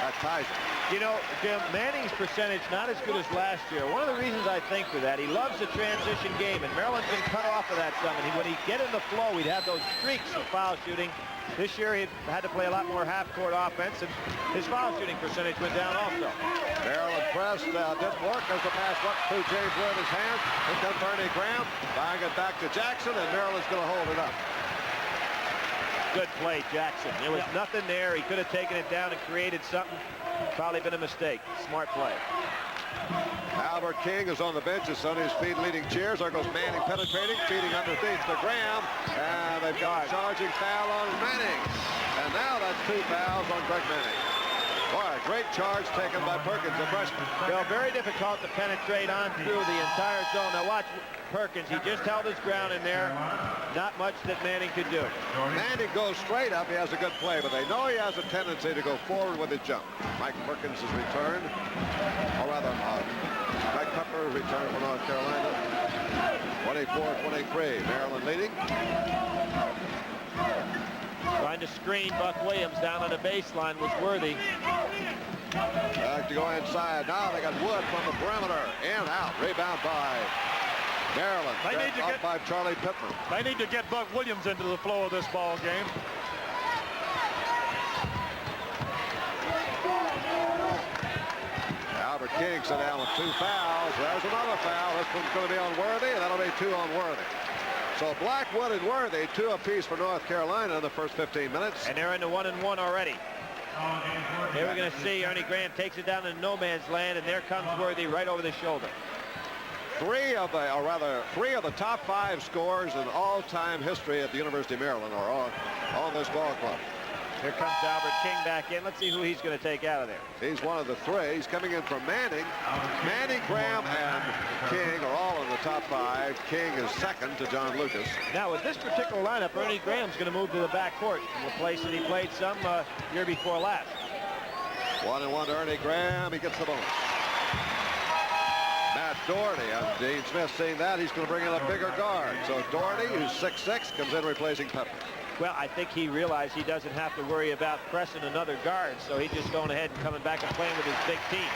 That ties it. You know, Jim, Manning's percentage not as good as last year. One of the reasons I think for that, he loves the transition game, and Maryland's been cut off of that some. And when he'd get in the flow, he'd have those streaks of foul shooting. This year, he had to play a lot more half-court offense, and his foul shooting percentage went down also. Maryland press didn't work as the pass went through James Worthy's hands. Here comes Ernie Graham, buying it back to Jackson, and Maryland's going to hold it up. Good play, Jackson. There was nothing there. He could have taken it down and created something. Probably been a mistake. Smart play. Albert King is on the bench. His son is feed leading cheers. There goes Manning penetrating, feeding underneath to Graham. And they've got a charging foul on Manning. And now that's 2 fouls on Greg Manning. Boy, a great charge taken by Perkins, the freshman. Well, very difficult to penetrate on through the entire zone. Now watch Perkins. He just held his ground in there. Not much that Manning could do. Manning goes straight up. He has a good play, but they know he has a tendency to go forward with his jump. Mike Perkins has returned. Or rather, Mike Pepper returned for North Carolina. 24-23. Maryland leading. Trying to screen Buck Williams down on the baseline was Worthy. Back to go inside. Now they got Wood from the perimeter. In, out. Rebound by Maryland. They need to get by Charlie Pittman. They need to get Buck Williams into the flow of this ball game. Albert King sent down with 2 fouls. There's another foul. This one's going to be on Worthy, and that'll be 2 on Worthy. So Blackwood and Worthy, 2 apiece for North Carolina in the first 15 minutes. And they're in the 1-1 already. Here we're going to see Ernie Graham takes it down in no man's land, and there comes Worthy right over the shoulder. 3 of the top 5 scorers in all-time history at the University of Maryland are on this ball club. Here comes Albert King back in. Let's see who he's going to take out of there. He's one of the 3. He's coming in from Manning. Manning, Graham, and King are all in the top 5. King is second to John Lucas. Now, with this particular lineup, Ernie Graham's going to move to the backcourt from a place that he played some year before last. 1-1 to Ernie Graham. He gets the bonus. Matt Doherty, and Dean Smith seeing that, he's going to bring in a bigger guard. So Doherty, who's 6'6", comes in replacing Pepper. Well, I think he realized he doesn't have to worry about pressing another guard, so he's just going ahead and coming back and playing with his big team.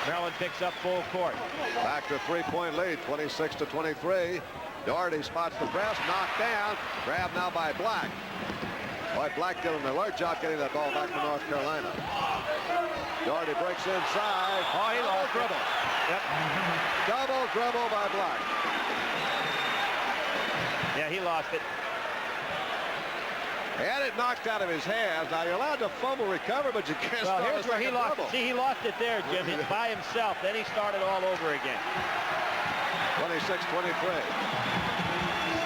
Maryland picks up full court. Back to 3-point lead, 26-23. Doherty spots the press, knocked down, grabbed now by Black. Boy, Black did an alert job getting that ball back to North Carolina. Doherty breaks inside. Oh, he lost dribble. Yep. Double dribble by Black. Yeah, he lost it. He had it knocked out of his hands. Now, you're allowed to fumble recover, but you can't start here's where he lost double. it. See, he lost it there, Jim. It's by himself. Then he started all over again. 26-23.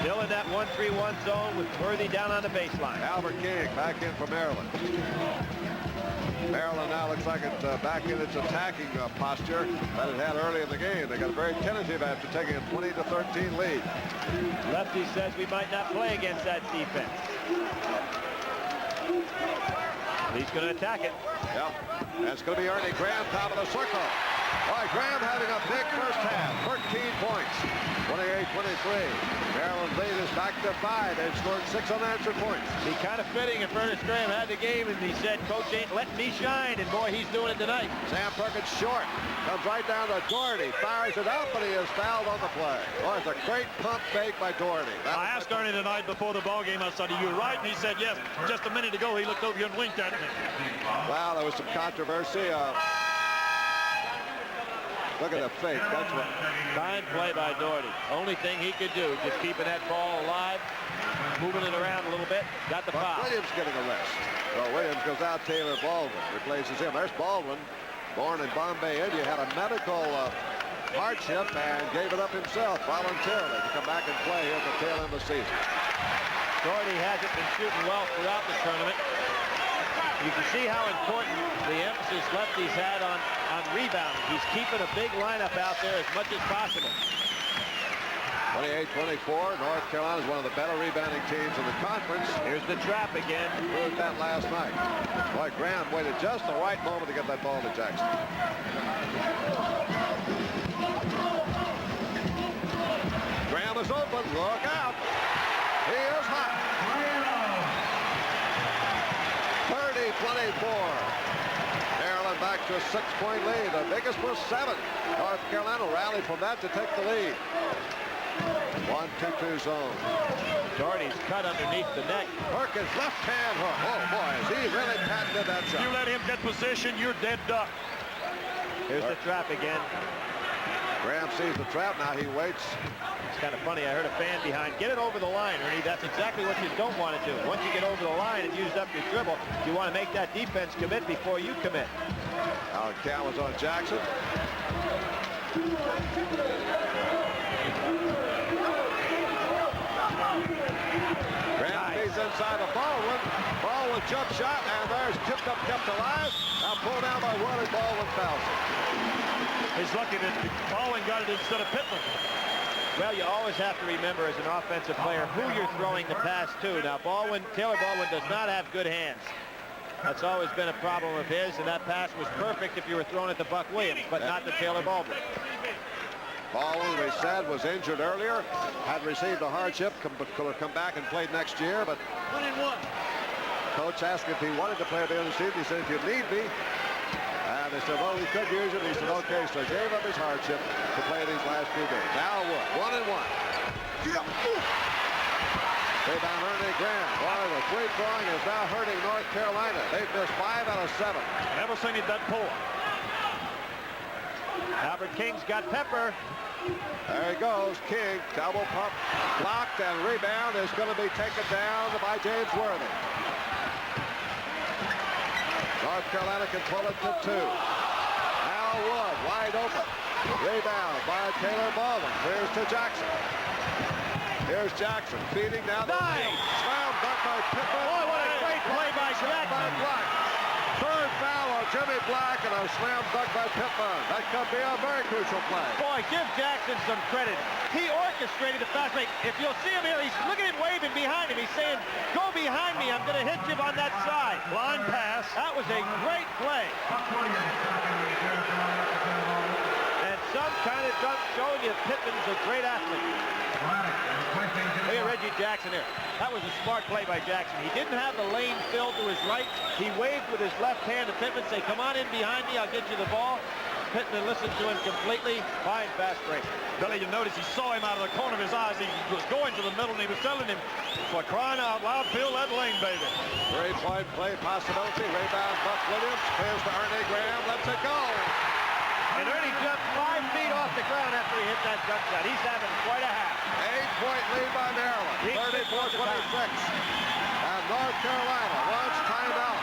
Still in that 1-3-1 zone with Worthy down on the baseline. Albert King back in for Maryland. Maryland now looks like it's back in its attacking posture that it had early in the game. They got very tentative after taking a 20-13 lead. Lefty says we might not play against that defense. He's going to attack it. Yep. That's going to be Ernie Graham, top of the circle. Boy, Graham having a big first half. 13 points. 28-23. Maryland lead is back to 5. They've scored 6 unanswered points. Be kind of fitting if Ernest Graham had the game and he said, Coach ain't letting me shine, and boy, he's doing it tonight. Sam Perkins short. Comes right down to Doherty. Fires it out, but he is fouled on the play. Boy, it's a great pump fake by Doherty. I asked Ernie tonight before the ball game, I said, are you right? And he said, yes. Just a minute ago, he looked over here and winked at me. Well, there was some controversy. Look at the fake. That's what. Fine play by Doherty. Only thing he could do, just keeping that ball alive, moving it around a little bit. Got the foul. Williams getting a rest. So Williams goes out. Taylor Baldwin replaces him. There's Baldwin, born in Bombay, India, had a medical hardship and gave it up himself voluntarily to come back and play here at the tail end of the season. Doherty hasn't been shooting well throughout the tournament. You can see how important the emphasis Lefty's had on rebounding. He's keeping a big lineup out there as much as possible. 28-24. North Carolina is one of the better rebounding teams in the conference. Here's the trap again. Proved that last night. Boy, Graham waited just the right moment to get that ball to Jackson. Graham is open. Look out. He is hot. 30-24. Maryland back to a 6-point lead. The biggest was 7. North Carolina rallied from that to take the lead. 1-2-2 zone. Doherty's cut underneath the neck. Perkins left hand hook. Oh boy, is he really patented that shot. You let him get position, you're dead duck. Here's the trap again. Graham sees the trap. Now he waits. It's kind of funny. I heard a fan behind. Get it over the line, Ernie. That's exactly what you don't want to do. Once you get over the line and used up your dribble, you want to make that defense commit before you commit. Now the count was on Jackson. Graham feeds inside of Baldwin. Baldwin jump shot, and there's tipped up, kept alive. Now pulled down by Wood, and Baldwin fouls it. He's lucky that Baldwin got it instead of Pittman. Well, you always have to remember as an offensive player who you're throwing the pass to. Now, Taylor Baldwin does not have good hands. That's always been a problem of his, and that pass was perfect if you were throwing it to Buck Williams, but not to Taylor Baldwin. Baldwin, we said, was injured earlier, had received a hardship, could have come back and played next year, but Coach asked if he wanted to play at the end of the season. He said, if you need me. And they said, well, we could use it. He said, okay, so he gave up his hardship to play these last 2 games. Al Wood, 1-1. Rebound, Ernie Graham. Boy, the free throwing is now hurting North Carolina. They've missed 5 out of 7. Never seen it that poor. Albert King's got Pepper. There he goes. King, double pump, blocked, and rebound is going to be taken down by James Worthy. North Carolina can pull it to 2. Al Wood, wide open. Rebound by Taylor Baldwin. Here's to Jackson. Here's Jackson feeding down the field. Slam dunk by Pittman. Boy, what a great play by Jackson. Third foul on Jimmy Black and a slam dunk by Pittman. That could be a very crucial play. Boy, give Jackson some credit. He orchestrated the fast break. If you'll see him here, he's looking at waving behind him. He's saying, go behind me. I'm going to hit you on that side. Blind pass. That was a great play. And some kind of dunk showing you Pittman's a great athlete. Look at Reggie Jackson here. That was a smart play by Jackson. He didn't have the lane filled to his right. He waved with his left hand to Pittman, say, come on in behind me, I'll get you the ball. Pittman listened to him completely. Fine fast break. Billy, you notice he saw him out of the corner of his eyes. He was going to the middle, and he was telling him, for crying out loud, fill that lane, baby. 3-point play possibility. Rebound, Buck Williams. Clears to Ernie Graham. Lets it go. And Ernie jumped 5 feet off the ground after he hit that jump shot. He's having quite a half. 8-point lead by Maryland. 34-26. And North Carolina wants timeout.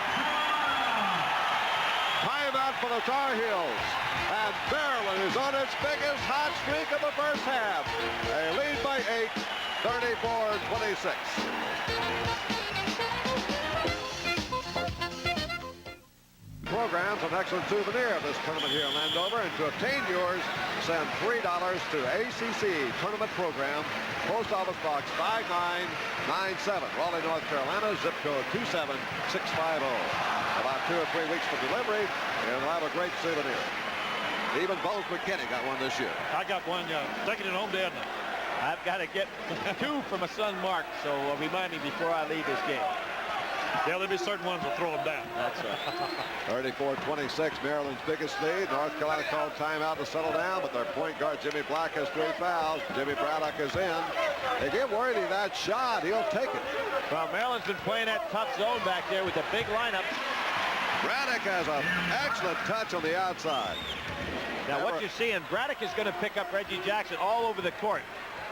Timeout for the Tar Heels. And Maryland is on its biggest hot streak of the first half. They lead by 8, 34-26. Program's an excellent souvenir of this tournament here in Landover, and to obtain yours, send $3 to ACC Tournament Program, Post Office Box 5997, Raleigh, North Carolina, zip code 27650. About 2 or 3 weeks for delivery, and you'll have a great souvenir. Even Bones McKinney got one this year. I got one, taking it home to Edna. I've got to get 2 for my son Mark, so remind me before I leave this game. Yeah, there'll be certain ones that throw them down. That's right. 34-26, Maryland's biggest lead. North Carolina called timeout to settle down, but their point guard, Jimmy Black, has 3 fouls. Jimmy Braddock is in. They give Worthy that shot. He'll take it. Well, Maryland's been playing that tough zone back there with a big lineup. Braddock has an excellent touch on the outside. Now, what you're seeing, Braddock is going to pick up Reggie Jackson all over the court.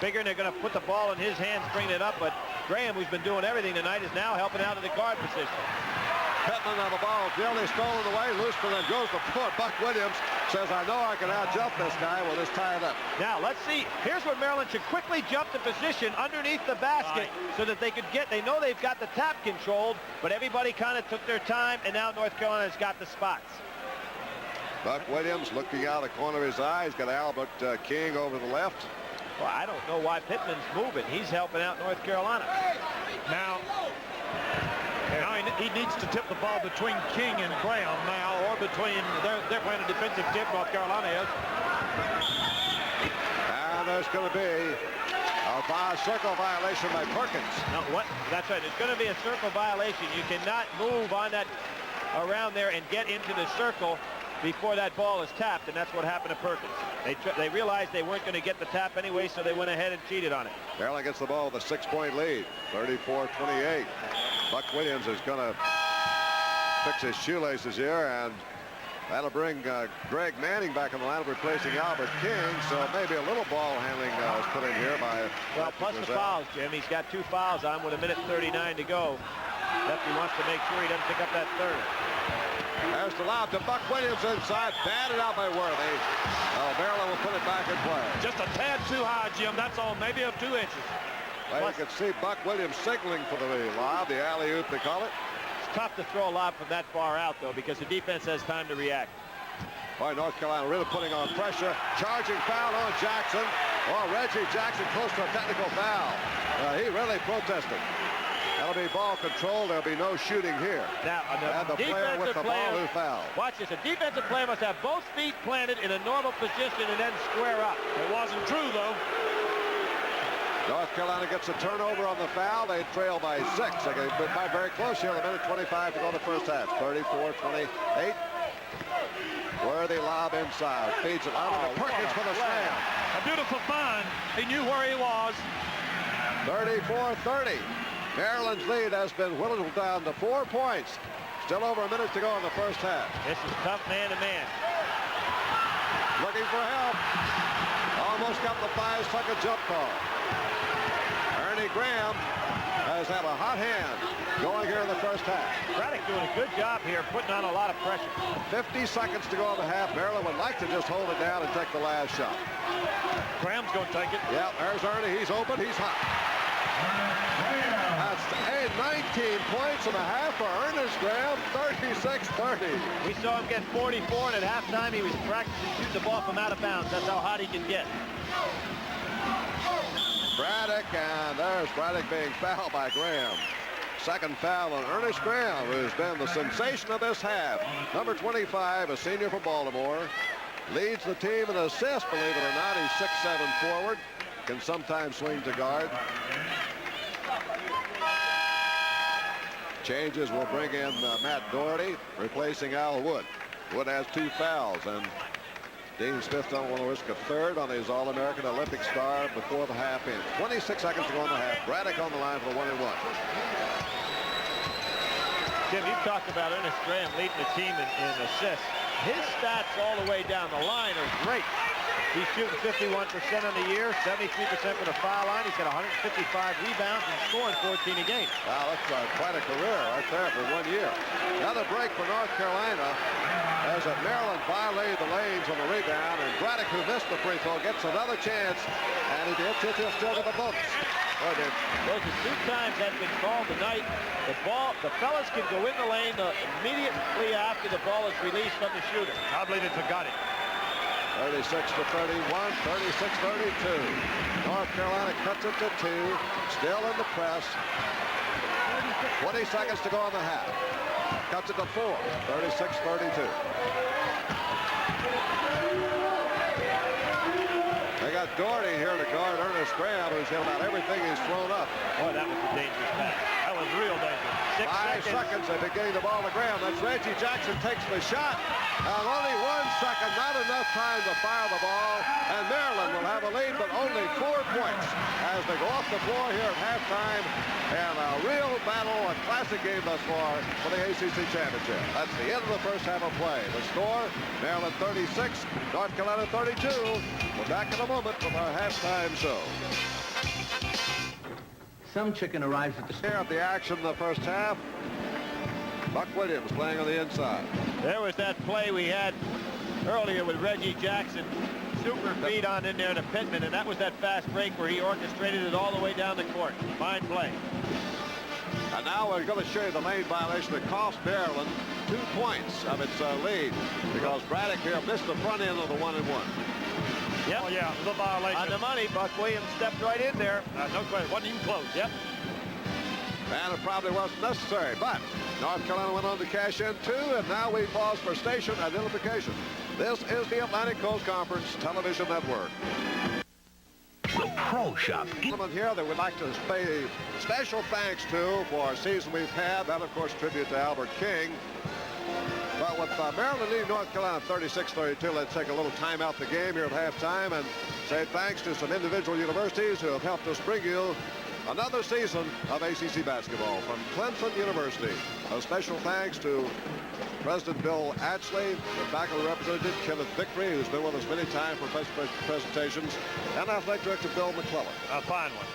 Figuring they're going to put the ball in his hands, bring it up, but Graham, who's been doing everything tonight, is now helping out in the guard position. Pittman on the ball, nearly stolen away. Loosman then goes to floor. Buck Williams says, I know I can out-jump this guy. We'll just tie it up. Now, let's see. Here's where Maryland should quickly jump to position underneath the basket so that they could get, they know they've got the tap controlled, but everybody kind of took their time, and now North Carolina's got the spots. Buck Williams looking out of the corner of his eye. He's got Albert King over the left. Well, I don't know why Pittman's moving. He's helping out North Carolina. Now he needs to tip the ball between King and Graham now, or between, they're playing a defensive tip, North Carolina is. And there's going to be a circle violation by Perkins. No, what? That's right. It's going to be a circle violation. You cannot move on that around there and get into the circle before that ball is tapped, and that's what happened to Perkins. They realized they weren't going to get the tap anyway, so they went ahead and cheated on it. Maryland gets the ball with a 6-point lead, 34-28. Buck Williams is going to fix his shoelaces here, and that'll bring Greg Manning back in the lineup, replacing Albert King. So maybe a little ball handling is put in here by. Well, plus the fouls, Jim. He's got 2 fouls on with 1:39 to go. Lefty wants to make sure he doesn't pick up that third. There's the lob to Buck Williams inside, batted out by Worthy. Maryland will put it back in play. Just a tad too high, Jim. That's all, maybe of 2 inches. Well, you can see Buck Williams signaling for the lob, the alley-oop they call it. It's tough to throw a lob from that far out, though, because the defense has time to react. Boy, North Carolina really putting on pressure. Charging foul on Jackson. Oh, Reggie Jackson close to a technical foul. He really protested. That'll be ball control. There'll be no shooting here. Now, and the player with the ball who fouled. Watch this. A defensive player must have both feet planted in a normal position and then square up. It wasn't true, though. North Carolina gets a turnover on the foul. They trail by 6. They get by very close here. 1:25 to go in the first half. 34-28. Worthy lob inside. Feeds it out to Perkins for the slam. A beautiful find. He knew where he was. 34-30. Maryland's lead has been whittled down to 4 points. Still over a minute to go in the first half. This is tough man-to-man. Looking for help. Almost got the 5-second jump call. Ernie Graham has had a hot hand going here in the first half. Braddock doing a good job here, putting on a lot of pressure. 50 seconds to go in the half. Maryland would like to just hold it down and take the last shot. Graham's going to take it. Yeah, there's Ernie. He's open. He's hot. That's 19 points and a half for Ernest Graham, 36-30. We saw him get 44, and at halftime he was practicing shooting the ball from out of bounds. That's how hot he can get. Braddock, and there's Braddock being fouled by Graham. Second foul on Ernest Graham, who's been the sensation of this half. Number 25, a senior from Baltimore, leads the team in assists, believe it or not. He's 6'7" forward, can sometimes swing to guard. Changes will bring in Matt Doherty, replacing Al Wood. Wood has 2 fouls, and Dean Smith don't want to risk a third on his All-American Olympic star before the half ends. 26 seconds to go in the half. Braddock on the line for the 1-and-1. Jim, you've talked about Ernest Graham leading the team in assists. His stats all the way down the line are great. He's shooting 51% on the year, 73% for the foul line. He's got 155 rebounds and scoring 14 a game. Wow, that's quite a career right there for 1 year. Another break for North Carolina as Maryland violated the lanes on the rebound, and Braddock, who missed the free throw, gets another chance, and he did still get the bumps. Those are 2 times that's been called tonight. The fellas can go in the lane immediately after the ball is released from the shooter. I believe they forgot it. 36-31, 36-32. North Carolina cuts it to 2. Still in the press. 20 seconds to go in the half. cuts it to 4, 36-32. They got Doherty here to guard Ernest Graham, who's hit about everything he's thrown up. Boy, that was a dangerous pass. That was real dangerous. 5 seconds. They've been getting the ball to Graham. That's Reggie Jackson takes the shot. And only 1 second, not enough time to fire the ball. And Maryland will have a lead, but only 4 points as they go off the floor here at halftime. And a real battle, a classic game thus far for the ACC Championship. That's the end of the first half of play. The score, Maryland 36, North Carolina 32. We're back in a moment with our halftime show. Some chicken arrives at the Here at the action in the first half. Buck Williams playing on the inside. There was that play we had earlier with Reggie Jackson. Super feed on in there to Pittman, and that was that fast break where he orchestrated it all the way down the court. Fine play. And now we're going to show you the lane violation that cost Maryland 2 points of its lead because Braddock here missed the front end of the 1-and-1. Yep. Oh, yeah, the violation. On the money, Buck Williams stepped right in there. No question. Wasn't even close. Yep. And it probably wasn't necessary, but North Carolina went on to cash in 2, and now we pause for station identification. This is the Atlantic Coast Conference Television Network. Pro Shop. Gentlemen here that we'd like to pay special thanks to for a season we've had. That, of course, tribute to Albert King. But with Maryland leading North Carolina 36-32, let's take a little time out the game here at halftime and say thanks to some individual universities who have helped us bring you another season of ACC basketball. From Clemson University, a special thanks to President Bill Atchley, the faculty representative Kenneth Vickery, who's been with us many times for presentations, and athletic director Bill McClellan. A fine one.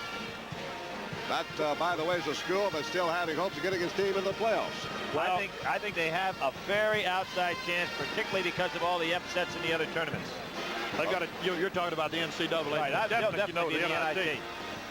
That, by the way, is a school that's still having hopes of getting its team in the playoffs. Well, I think they have a very outside chance, particularly because of all the upsets in the other tournaments. They've got you're talking about the NCAA. Right, definitely the NIT.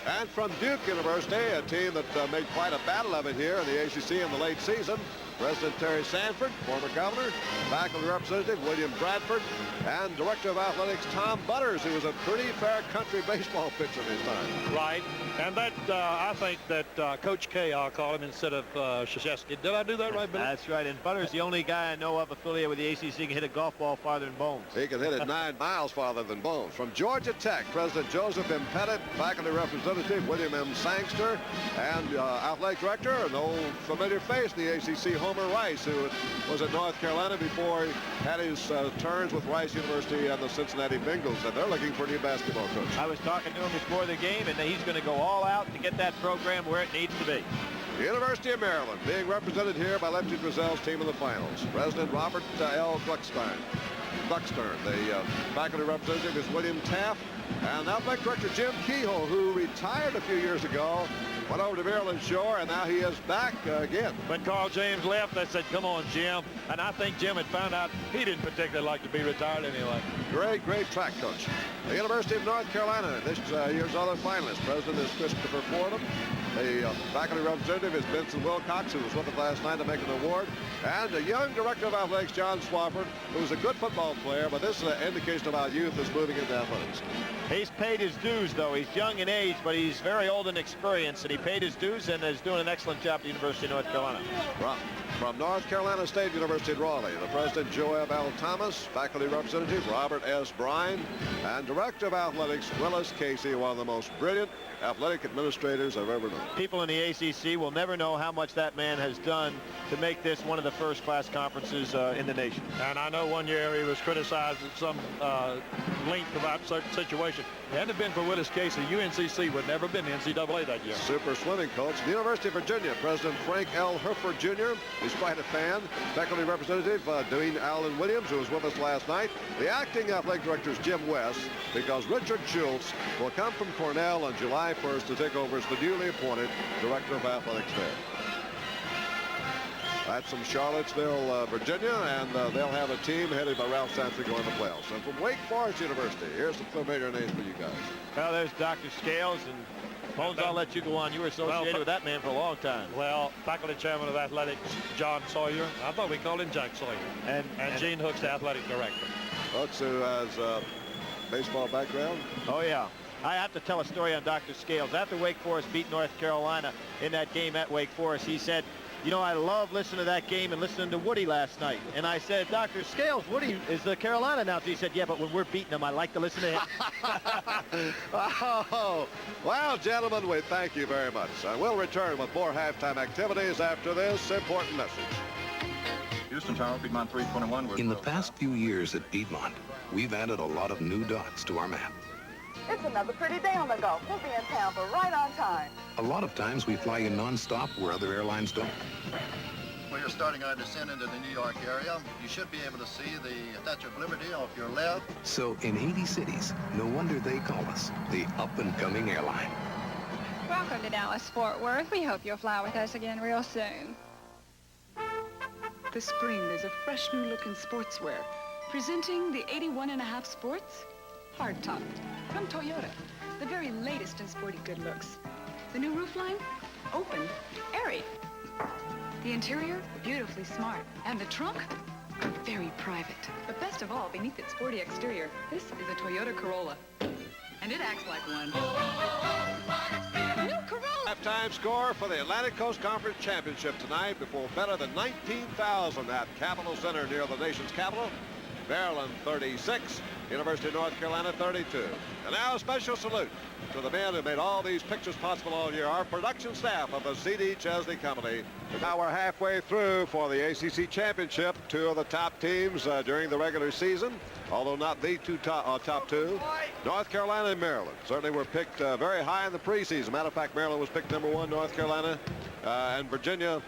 And from Duke University, a team that made quite a battle of it here in the ACC in the late season, President Terry Sanford, former governor, faculty representative William Bradford, and director of athletics Tom Butters, who was a pretty fair country baseball pitcher in his time. Right. And that, I think that Coach K, I'll call him instead of Krzyzewski. Did I do that right, Billy? That's right. And Butters, the only guy I know of affiliated with the ACC, can hit a golf ball farther than Bones. He can hit it 9 miles farther than Bones. From Georgia Tech, President Joseph M. Pettit, faculty representative William M. Sangster, and athletic director, an old familiar face in the ACC, Homer Rice, who was at North Carolina before he had his turns with Rice University and the Cincinnati Bengals, and they're looking for a new basketball coach. I was talking to him before the game, and he's going to go all out to get that program where it needs to be. The University of Maryland being represented here by Lefty Drizel's team in the finals. President Robert L. Gluckstern. The faculty representative is William Taft, and athletic director Jim Keyhoe, who retired a few years ago, went over to Maryland Shore, and now he is back again. When Carl James left, they said, come on, Jim. And I think Jim had found out he didn't particularly like to be retired anyway. Great track coach. The University of North Carolina, this year's other finalist. President is Christopher Fordham. The faculty representative is Benson Wilcox, who was with us last night to make an award. And a young director of athletics, John Swafford, who's a good football player, but this is an indication about youth is moving into athletics. He's paid his dues, though. He's young in age, but he's very old in experience, and he paid his dues and is doing an excellent job at the University of North Carolina. From North Carolina State University at Raleigh, the president, Joab L. Thomas, faculty representative, Robert S. Brine, and director of athletics, Willis Casey, one of the most brilliant athletic administrators I've ever known. People in the ACC will never know how much that man has done to make this one of the first-class conferences in the nation. And I know one year he was criticized at some length about certain situation. If it hadn't been for Willis Casey, UNCC would never have been the NCAA that year. Super swimming coach. The University of Virginia, President Frank L. Herford Jr. He's quite a fan. Faculty representative Dean Allen Williams, who was with us last night. The acting athletic director is Jim West, because Richard Schultz will come from Cornell on July 1st to take over as the newly appointed director of athletics there. That's from Charlottesville, Virginia, and they'll have a team headed by Ralph Sampson going to the playoffs. And from Wake Forest University, here's some familiar names for you guys. Well, there's Dr. Scales, and Bones, I'll let you go on. You were associated with that man for a long time. Well, faculty chairman of athletics, John Sawyer. I thought we called him Jack Sawyer. And Gene Hook's the athletic director. Hooks, who has a baseball background. Oh, yeah. I have to tell a story on Dr. Scales. After Wake Forest beat North Carolina in that game at Wake Forest, he said, You know, I love listening to that game and listening to Woody last night. And I said, Dr. Scales, Woody is the Carolina announcer. He said, yeah, but when we're beating them, I like to listen to him. Oh, well, gentlemen, we thank you very much. We'll return with more halftime activities after this important message. Houston Tower, Piedmont 321. In the past few years at Piedmont, we've added a lot of new dots to our map. It's another pretty day on the Gulf. We'll be in Tampa right on time. A lot of times we fly in nonstop where other airlines don't. When you're starting our descent into the New York area, you should be able to see the Statue of Liberty off your left. So in 80 cities, no wonder they call us the up-and-coming airline. Welcome to Dallas-Fort Worth. We hope you'll fly with us again real soon. This spring, there's a fresh new look in sportswear. Presenting the 81.5 Sports Hardtop from Toyota. The very latest in sporty good looks. The new roofline, open, airy. The interior, beautifully smart. And the trunk, very private. But best of all, beneath its sporty exterior, this is a Toyota Corolla. And it acts like one. New Corolla! Halftime score for the Atlantic Coast Conference Championship tonight before better than 19,000 at Capitol Center near the nation's capital. Maryland 36, University of North Carolina 32. And now a special salute to the men who made all these pictures possible all year, our production staff of the C.D. Chesney Company. Now we're halfway through for the ACC Championship. Two of the top teams during the regular season, although not the top two. North Carolina and Maryland certainly were picked very high in the preseason. Matter of fact, Maryland was picked number 1, North Carolina and Virginia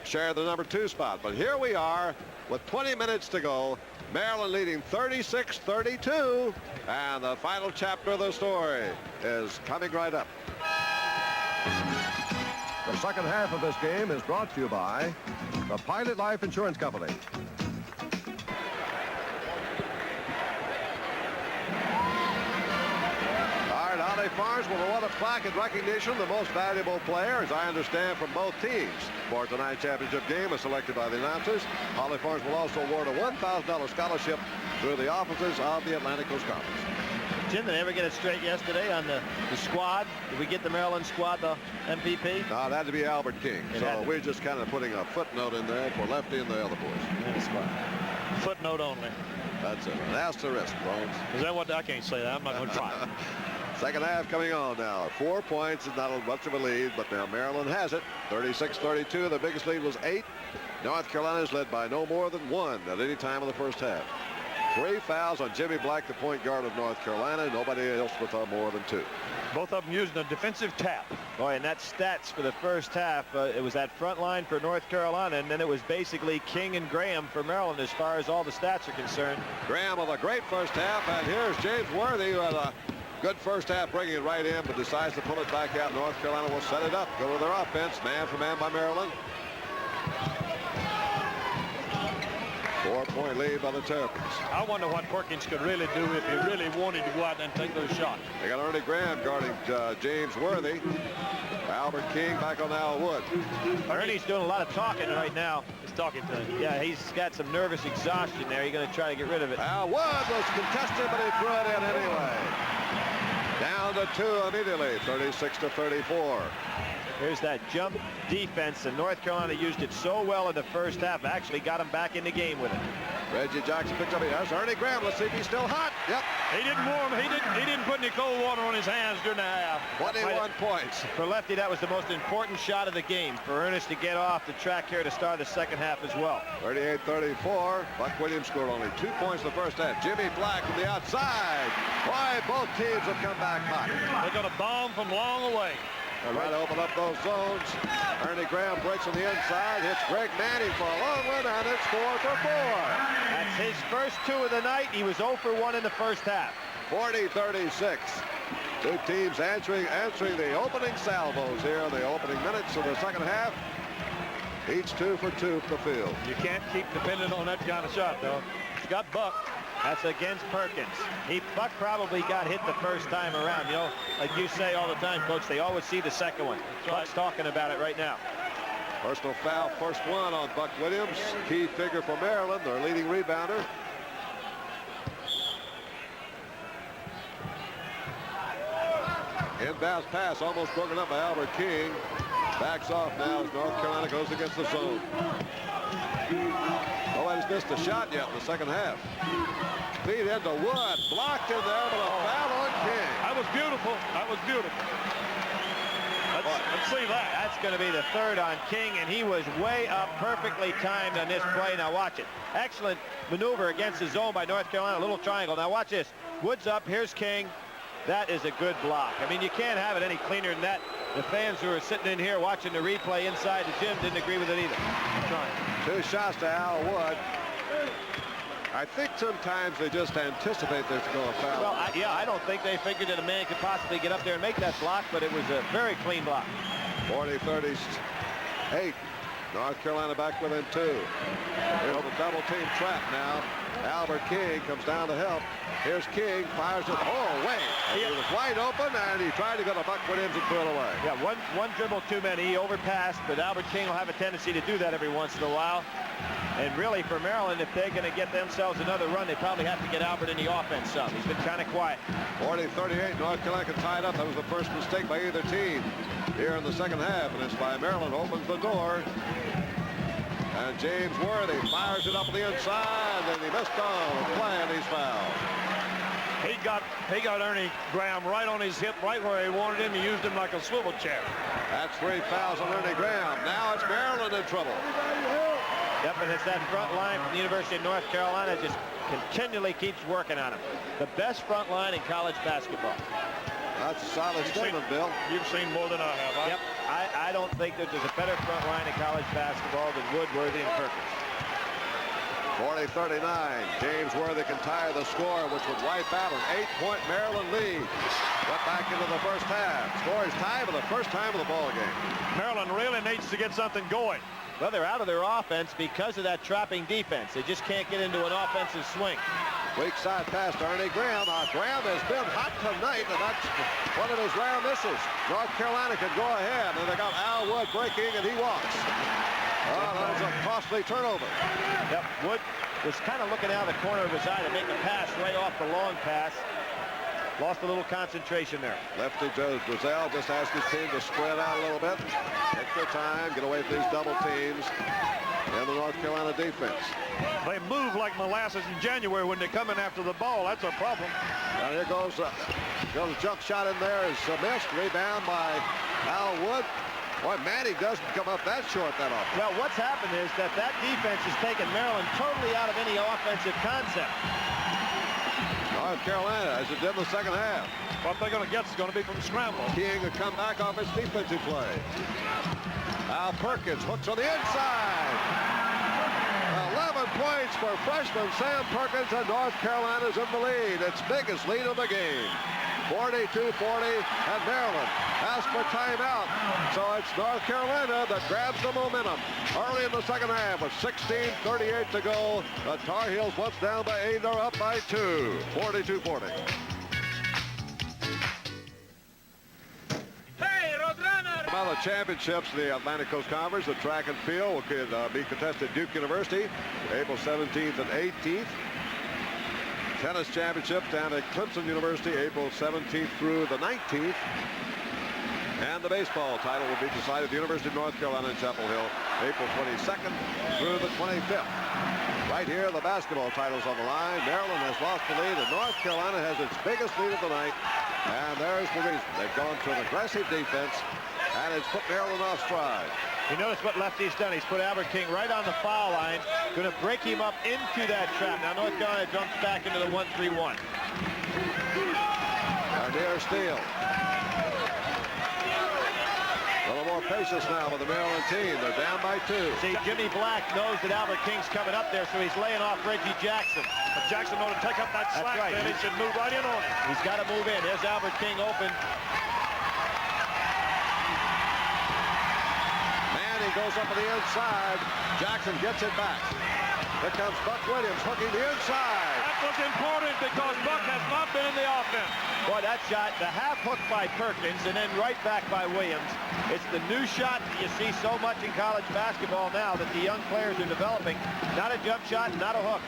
shared the number 2 spot. But here we are with 20 minutes to go. Maryland leading 36-32, and the final chapter of the story is coming right up. The second half of this game is brought to you by the Pilot Life Insurance Company. All right, Holly Farms will award a plaque in recognition of the most valuable player, as I understand, from both teams. For tonight's championship game is selected by the announcers. Holly Farms will also award a $1,000 scholarship through the offices of the Atlantic Coast Conference. Jim, did they ever get it straight yesterday on the squad? Did we get the Maryland squad, the MVP? No, it had to be Albert King. So we're just kind of putting a footnote in there for Lefty and the other boys. In the squad. Footnote only. That's it. An asterisk, Bones. Is that what? I can't say that. I'm not going to try. Second half coming on now. 4 points is not much of a lead, but now Maryland has it. 36-32. The biggest lead was 8. North Carolina is led by no more than 1 at any time in the first half. 3 fouls on Jimmy Black, the point guard of North Carolina. Nobody else with more than 2. Both of them using a defensive tap. Boy, and that stats for the first half, it was that front line for North Carolina, and then it was basically King and Graham for Maryland as far as all the stats are concerned. Graham with a great first half, and here's James Worthy who had a good first half, bringing it right in, but decides to pull it back out. North Carolina will set it up, go to their offense, man for man by Maryland. 4-point lead by the Terrapins. I wonder what Perkins could really do if he really wanted to go out and take those shots. They got Ernie Graham guarding James Worthy. Albert King back on Al Wood. Ernie's doing a lot of talking right now. He's talking to him. Yeah, he's got some nervous exhaustion there. He's going to try to get rid of it. Al Wood was contested, but he threw it in anyway. Down to 2 immediately, 36-34. Here's that jump defense, and North Carolina used it so well in the first half. Actually got him back in the game with it. Reggie Jackson picked up. Here's Ernie Graham. Let's see if he's still hot. Yep. He didn't warm. He didn't put any cold water on his hands during the half. 21 points. For Lefty, that was the most important shot of the game for Ernest to get off the track here to start the second half as well. 38-34. Buck Williams scored only 2 points in the first half. Jimmy Black from the outside. Why, both teams have come back hot. They're going to bomb from long away. They're right to open up those zones. Ernie Graham breaks on the inside, hits Greg Manning for a long one, and it's 4 for 4. That's his first 2 of the night. He was 0 for 1 in the first half. 40-36. Two teams answering the opening salvos here in the opening minutes of the second half. Each 2 for 2 from the field. You can't keep depending on that kind of shot, though. He's got Buck. That's against Perkins. Buck probably got hit the first time around. You know, like you say all the time, Coach, they always see the second one. Buck's talking about it right now. Personal foul, first one on Buck Williams. Key figure for Maryland, their leading rebounder. In bounce pass almost broken up by Albert King. Backs off now as North Carolina goes against the zone. Nobody's missed a shot yet in the second half. Feed into Wood. Blocked in there, but a foul on King. That was beautiful. That was beautiful. Let's see that. That's going to be the third on King, and he was way up, perfectly timed on this play. Now watch it. Excellent maneuver against the zone by North Carolina. A little triangle. Now watch this. Wood's up. Here's King. That is a good block. I mean, you can't have it any cleaner than that. The fans who are sitting in here watching the replay inside the gym didn't agree with it either. Two shots to Al Wood. I think sometimes they just anticipate there's going to foul. Well, I don't think they figured that a man could possibly get up there and make that block, but it was a very clean block. 40-38. North Carolina back within 2. Here's the double team trap now. Albert King comes down to help. Here's King, fires it all away. He was wide open, and he tried to go to Buck Williams and threw it away. Yeah, one dribble too many. He overpassed, but Albert King will have a tendency to do that every once in a while. And really, for Maryland, if they're going to get themselves another run, they probably have to get Albert in the offense some. He's been kind of quiet. 40-38, North Carolina can tie it up. That was the first mistake by either team here in the second half, and it's by Maryland. Opens the door. And James Worthy fires it up the inside, and he missed on the play, and he's fouled. He got Ernie Graham right on his hip, right where he wanted him. He used him like a swivel chair. That's 3 fouls on Ernie Graham. Now it's Maryland in trouble. Yep, and it's that front line from the University of North Carolina just continually keeps working on him. The best front line in college basketball. That's a solid statement, Bill. You've seen more than I have. Yep, I don't think that there's a better front line in college basketball than Wood, Worthy, and Perkins. 40-39. James Worthy can tie the score, which would wipe out an 8-point Maryland lead. Got back into the first half. Score is tied for the first time of the ball game. Maryland really needs to get something going. Well, they're out of their offense because of that trapping defense. They just can't get into an offensive swing. Weak side pass to Ernie Graham. Graham has been hot tonight, and that's one of his rare misses. North Carolina can go ahead, and they got Al Wood breaking, and he walks. Oh, that was a costly turnover. Yep, Wood was kind of looking out of the corner of his eye to make a pass right off the long pass. Lost a little concentration there. Lefty Joe Drizel just asked his team to spread out a little bit. Take their time, get away from these double teams. And the North Carolina defense. They move like molasses in January when they're coming after the ball. That's a problem. Now here goes a jump shot in there. Is missed. Rebound by Al Wood. Boy, Manning doesn't come up that short that often. Well, what's happened is that defense has taken Maryland totally out of any offensive concept. North Carolina, as it did in the second half. What they're going to get is going to be from scramble. King to come back off his defensive play. Al Perkins hooks on the inside. 11 points for freshman Sam Perkins, and North Carolina's in the lead. Its biggest lead of the game. 42-40, and Maryland asks for timeout. So it's North Carolina that grabs the momentum. Early in the second half with 16:38 to go. The Tar Heels, once down by 8, are up by 2. 42-40. About the championships, the Atlantic Coast Conference, the track and field will be contested at Duke University, April 17th and 18th. Tennis championship down at Clemson University, April 17th through the 19th. And the baseball title will be decided at the University of North Carolina in Chapel Hill, April 22nd through the 25th. Right here, the basketball title's on the line. Maryland has lost the lead, and North Carolina has its biggest lead of the night. And there's the reason. They've gone to an aggressive defense, and it's put Maryland off stride. You notice what Lefty's done. He's put Albert King right on the foul line, going to break him up into that trap. Now North Carolina jumps back into the 1-3-1. Near steal. A little more patience now with the Maryland team. They're down by 2. See, Jimmy Black knows that Albert King's coming up there, so he's laying off Reggie Jackson. But Jackson ought to take up that slack, right. Then he should move right in on him. He's got to move in. Here's Albert King open. Manning goes up on the inside. Jackson gets it back. Here comes Buck Williams hooking the inside. That was important because Buck has not been in the offense. Boy, that shot, the half hook by Perkins and then right back by Williams. It's the new shot you see so much in college basketball now that the young players are developing. Not a jump shot, not a hook.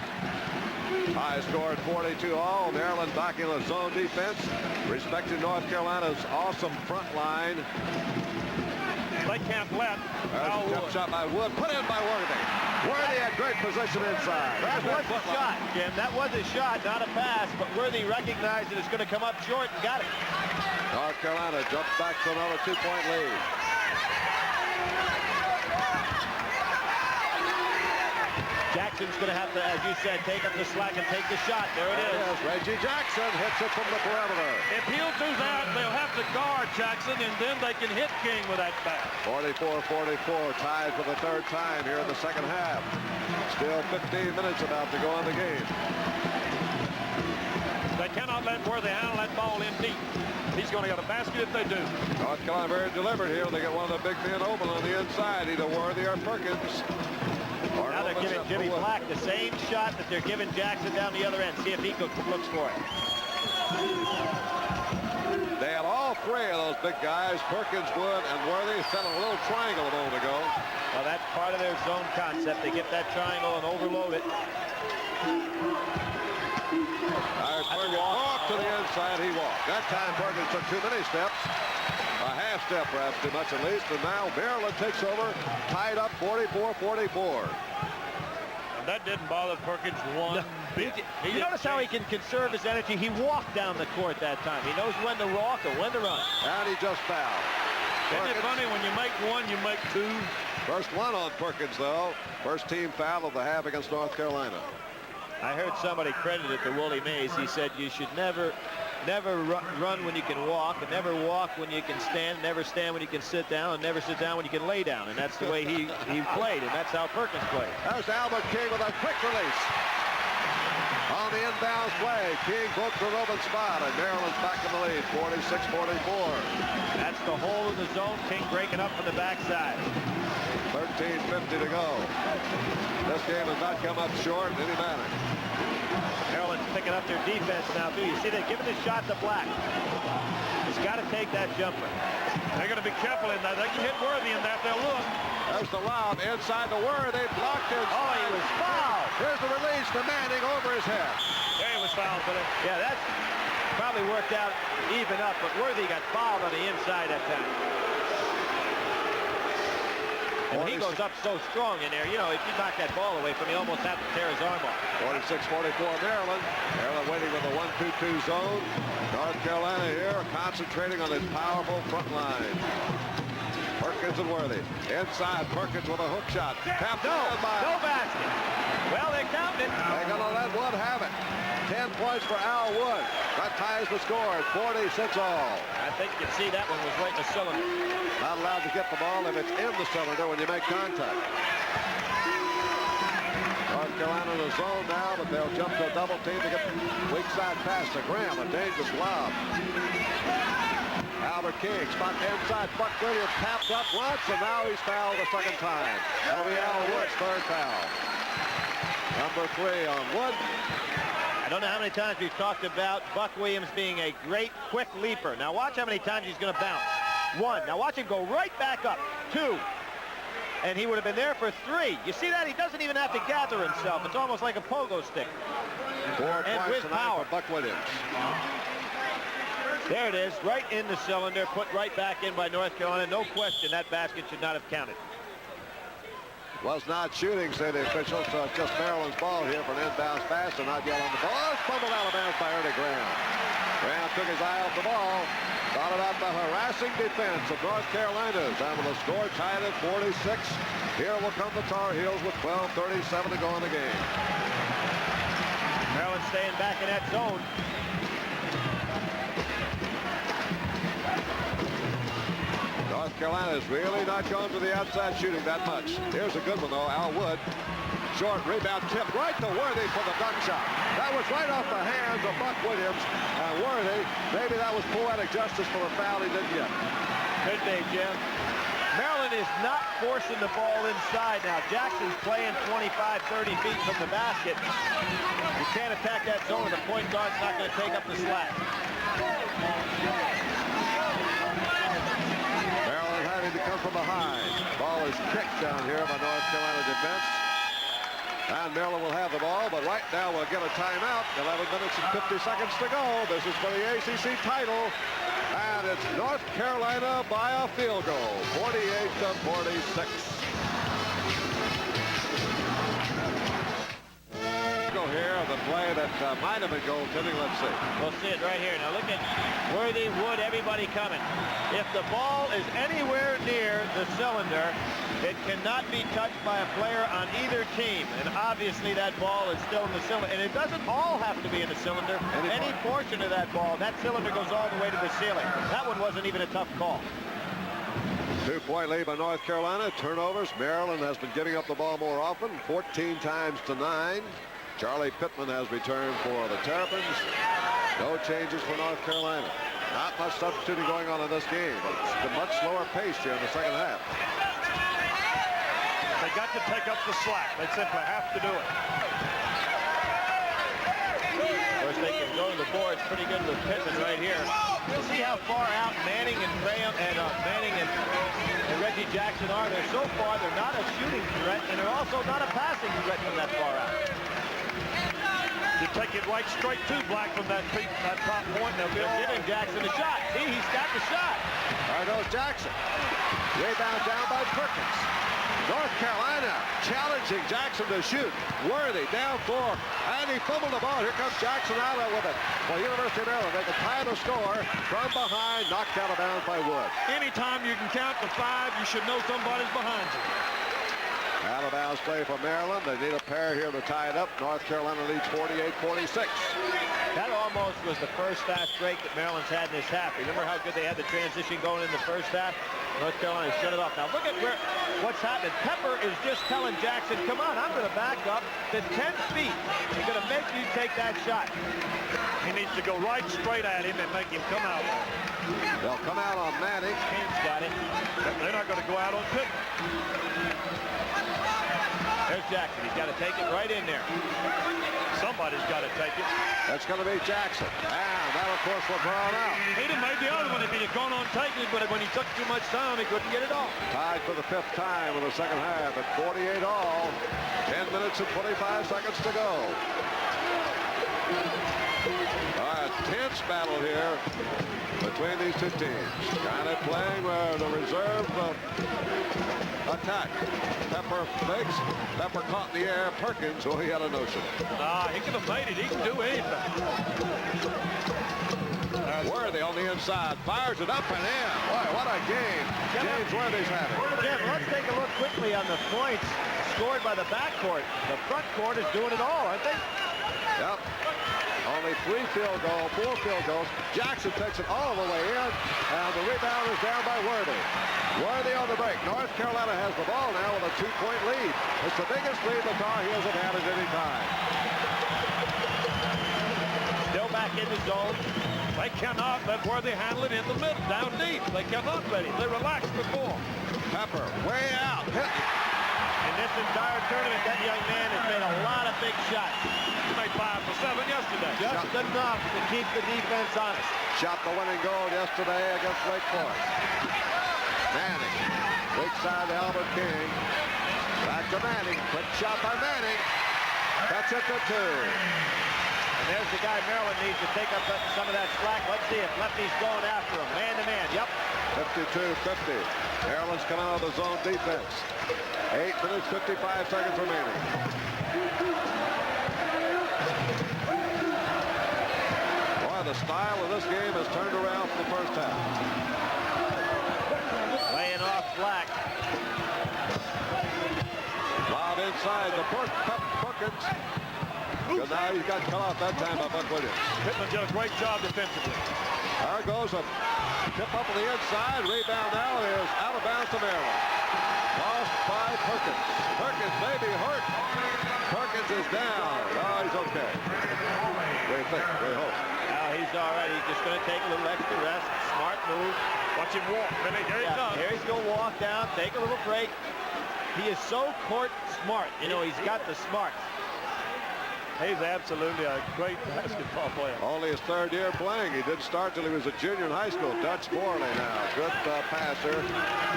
High score at 42 all. Maryland back in a zone defense, respecting North Carolina's awesome front line. They can't let. Jump shot by Wood, put in by Worthy. Worthy had great position inside. That was a shot, Jim. That was a shot, not a pass, but Worthy recognized that it's going to come up short and got it. North Carolina jumps back to another 2-point lead. Jackson's going to have to, as you said, take up the slack and take the shot. There it is. Reggie Jackson hits it from the perimeter. If he'll do that, they'll have to guard Jackson, and then they can hit King with that bat. 44-44, ties for the third time here in the second half. Still 15 minutes about to go in the game. They cannot let Worthy handle that ball in deep. He's going to get a basket if they do. North Carolina very deliberate here. They get one of the big men open on the inside, either Worthy or Perkins. Now they're giving Jimmy Black the same shot that they're giving Jackson down the other end. See if he looks for it. They had all three of those big guys, Perkins, Wood, and Worthy, set a little triangle a moment ago. Well, that's part of their zone concept. They get that triangle and overload it. Perkins walked to the inside. He walked. That time Perkins took too many steps. A half step, perhaps too much at least. And now Maryland takes over, tied up 44-44. And that didn't bother Perkins one bit. You notice how he can conserve his energy? He walked down the court that time. He knows when to walk or when to run. And he just fouled. Isn't it funny, when you make one, you make two? First one on Perkins, though. First team foul of the half against North Carolina. I heard somebody credited to Willie Mays. He said you should never run when you can walk, and never walk when you can stand, never stand when you can sit down, and never sit down when you can lay down. And that's the way he played, and that's how Perkins played. There's Albert King with a quick release. On the inbounds play, King booked the open spot, and Maryland's back in the lead, 46-44. That's the hole in the zone. King breaking up from the backside. 13:50 to go. This game has not come up short in any manner. Maryland's picking up their defense now, too. You see, they're giving the shot to Black. He's got to take that jumper. They're going to be careful in that. They can hit Worthy in that. They'll look. There's the lob inside the Worthy. Blocked it. Oh, he was fouled. Here's the release to Manning over his head. Yeah, he was fouled for that. Yeah, that probably worked out even up, but Worthy got fouled on the inside that time. And when he goes up so strong in there, you know, if you knock that ball away from him, you almost have to tear his arm off. 46-44 Maryland. Maryland waiting with a 1-2-2 zone. North Carolina here concentrating on his powerful front line. Perkins and Worthy. Inside, Perkins with a hook shot. Tapped no basket. Well, they're counting it. They're going to let Wood have it. 10 points for Al Wood. That ties the score at 46 all. I think you can see that one was right in the cylinder. Not allowed to get the ball if it's in the cylinder when you make contact. North Carolina in the zone now, but they'll jump to a double team to get weak side pass to Graham. A dangerous lob. Albert King, spot inside. Buck Williams taps up once, and now he's fouled a second time. That'll be Al Wood's third foul. Number 3 on Wood. I don't know how many times we've talked about Buck Williams being a great quick leaper. Now watch how many times he's going to bounce. 1. Now watch him go right back up. 2. And he would have been there for 3. You see that? He doesn't even have to gather himself. It's almost like a pogo stick. 4 and points with tonight power. for Buck Williams. There it is, right in the cylinder, put right back in by North Carolina. No question, that basket should not have counted. Was not shooting, say the officials, so it's just Maryland's ball here for an inbounds pass and not yet on the ball. Oh, it's fumbled out of bounds by Ernie Graham. Graham took his eye off the ball, thought about the harassing defense of North Carolina's, and with the score tied at 46, here will come the Tar Heels with 12:37 to go in the game. Maryland staying back in that zone. North Carolina has really not gone to the outside shooting that much. Here's a good one, though. Al Wood. Short rebound tip right to Worthy for the dunk shot. That was right off the hands of Buck Williams. And Worthy, maybe that was poetic justice for the foul he didn't get. Could be, Jim. Maryland is not forcing the ball inside now. Jackson's playing 25, 30 feet from the basket. You can't attack that zone, and the point guard's not going to take up the slack. Maryland having to come from behind. Ball is kicked down here by North Carolina defense. And Maryland will have the ball, but right now we'll get a timeout. 11 minutes and 50 seconds to go. This is for the ACC title. And it's North Carolina by a field goal, 48-46. Here, the play that might have been goaltending. Let's see. We'll see it right here. Now look at Worthy, Wood, everybody coming. If the ball is anywhere near the cylinder, it cannot be touched by a player on either team. And obviously that ball is still in the cylinder. And it doesn't all have to be in the cylinder. Any portion of that ball, that cylinder goes all the way to the ceiling. That one wasn't even a tough call. 2-point lead by North Carolina. Turnovers. Maryland has been giving up the ball more often, 14 times to 9. Charlie Pittman has returned for the Terrapins. No changes for North Carolina. Not much substituting going on in this game, but it's a much slower pace here in the second half. They got to take up the slack. They simply have to do it. Of course, they can go to the boards pretty good with Pittman right here. You'll see how far out Manning and Graham and Reggie Jackson are. They're so far, they're not a shooting threat, and they're also not a passing threat from that far out. You take it right straight to Black from that top point. They'll be giving Jackson a shot. See, he's got the shot. There goes Jackson. Rebound down by Perkins. North Carolina challenging Jackson to shoot. Worthy down 4, and he fumbled the ball. Here comes Jackson out with it. Well, University of Maryland, they can tie the score from behind, knocked out of bounds by Wood. Anytime you can count to 5, you should know somebody's behind you. Out of bounds play for Maryland. They need a pair here to tie it up. North Carolina leads 48-46. That almost was the first fast break that Maryland's had in this half. Remember how good they had the transition going in the first half? North Carolina shut it off. Now look at what's happening. Pepper is just telling Jackson, come on, I'm going to back up to 10 feet. He's going to make you take that shot. He needs to go right straight at him and make him come out. They'll come out on Manning. King's got it. They're not going to go out on Pittman. There's Jackson. He's got to take it right in there. Somebody's got to take it. That's going to be Jackson. And that, of course, will drawn out. He'd have made the other one if he'd have gone on taking it, but when he took too much time, he couldn't get it off. Tied for the 5th time in the second half at 48 all. 10 minutes and 25 seconds to go. A tense battle here between these two teams. Kind of playing where the reserve attack. Pepper fakes. Pepper caught in the air. Perkins, he had a notion. He could have made it. He can do anything. Worthy on the inside. Fires it up and in. Boy, what a game James Worthy's having. Jim, let's take a look quickly on the points scored by the backcourt. The front court is doing it all, aren't they? Yep. Only 4 field goals. Jackson takes it all the way in, and the rebound is down by Worthy. Worthy on the break. North Carolina has the ball now with a 2-point lead. It's the biggest lead the Tar Heels have had at any time. Still back in the zone. They cannot let Worthy handle it in the middle, down deep. They cannot let him. They relaxed before. Pepper way out. In this entire tournament, that young man has made a lot of big shots. He made 5 for 7 yesterday. Just enough to keep the defense honest. Shot the winning goal yesterday against Wake Forest. Manning, weak side to Albert King. Back to Manning. Quick shot by Manning. That's it to 2. And there's the guy Maryland needs to take up some of that slack. Let's see if Lefty's going after him. Man-to-man. Yep. 52-50. Maryland's coming out of the zone defense. 8 minutes, 55 seconds remaining. Boy, the style of this game has turned around from the first half. Laying off Black. Lob inside the Perkins. But now he's got cut off that time by Buck Williams. Pittman did a great job defensively. There goes a tip up on the inside. Rebound now is out of bounds to Maryland. Lost by Perkins. Perkins may be hurt. Perkins is down. Oh, he's okay. We think, we hope. Now he's all right. He's just going to take a little extra rest. Smart move. Watch him walk. Here he comes. Here he's going to walk down, take a little break. He is so court smart. You know, he's got the smarts. He's absolutely a great basketball player. Only his third year playing. He didn't start till he was a junior in high school. Dutch Morley now. Good passer.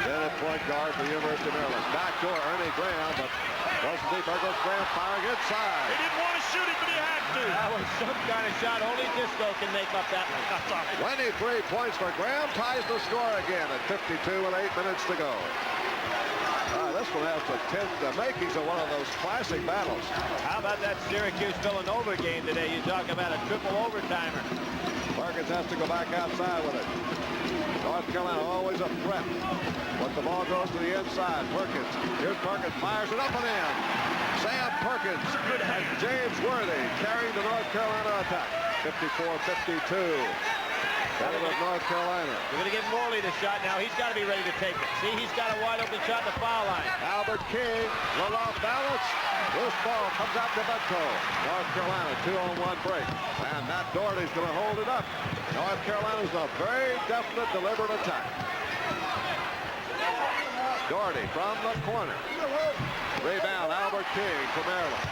Then at point guard for the University of Maryland. Backdoor Ernie Graham, but doesn't deep. There goes Graham firing inside. He didn't want to shoot it, but he had to. That was some kind of shot. Only Disco can make up that one. 23 points for Graham. Ties the score again at 52 with 8 minutes to go. This one has the makings of one of those classic battles. How about that Syracuse-Villanova game today? You talk about a triple overtimer. Perkins has to go back outside with it. North Carolina always a threat. But the ball goes to the inside. Perkins. Here's Perkins. Fires it up and in. Sam Perkins and James Worthy carrying the North Carolina attack. 54-52. North Carolina. We're going to give Morley the shot now. He's got to be ready to take it. See, he's got a wide open shot in the foul line. Albert King, little off balance. This ball comes out to Butko. North Carolina, 2-on-1 break. And Matt Doherty's going to hold it up. North Carolina's a very definite, deliberate attack. Doherty from the corner. Rebound, Albert King for Maryland.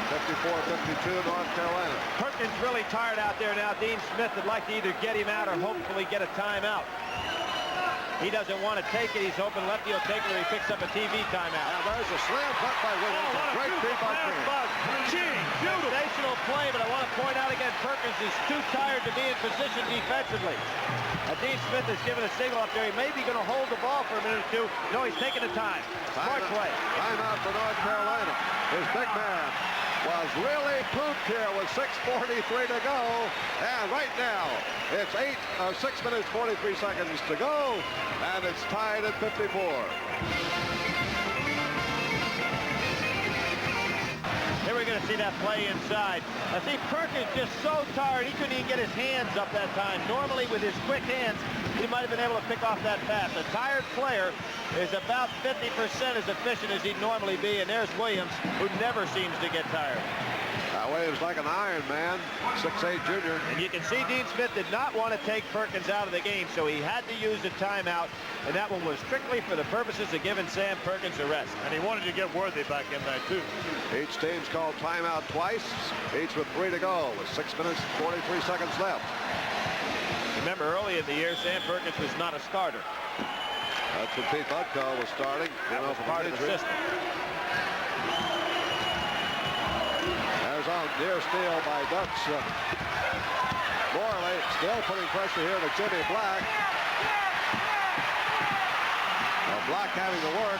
54-52, North Carolina. Perkins really tired out there now. Dean Smith would like to either get him out or hopefully get a timeout. He doesn't want to take it. He's hoping Lefty will take it or he picks up a TV timeout. Now there's a slam cut by Williams. A great beat by King. Beautiful. Sensational play, but I want to point out again, Perkins is too tired to be in position defensively. Dean Smith has given a signal up there. He may be going to hold the ball for a minute or two. No, he's taking the time. Smart play. Timeout for North Carolina. His big man was really pooped here with 6:43 to go. And right now, it's 6 minutes, 43 seconds to go. And it's tied at 54. Here we're going to see that play inside. I see Perkins just so tired, he couldn't even get his hands up that time. Normally, with his quick hands, he might have been able to pick off that pass. A tired player is about 50% as efficient as he'd normally be, and there's Williams, who never seems to get tired. Williams like an Iron Man, 6'8" junior. And you can see Dean Smith did not want to take Perkins out of the game, so he had to use a timeout, and that one was strictly for the purposes of giving Sam Perkins a rest. And he wanted to get Worthy back in there, too. Each team's called timeout twice, each with 3 to go, with 6 minutes, 43 seconds left. Remember, early in the year, Sam Perkins was not a starter. That's when Pete Budko was starting. That was part of the system. There's on near steal by Dutch. Morley still putting pressure here to Jimmy Black. Now Black having to work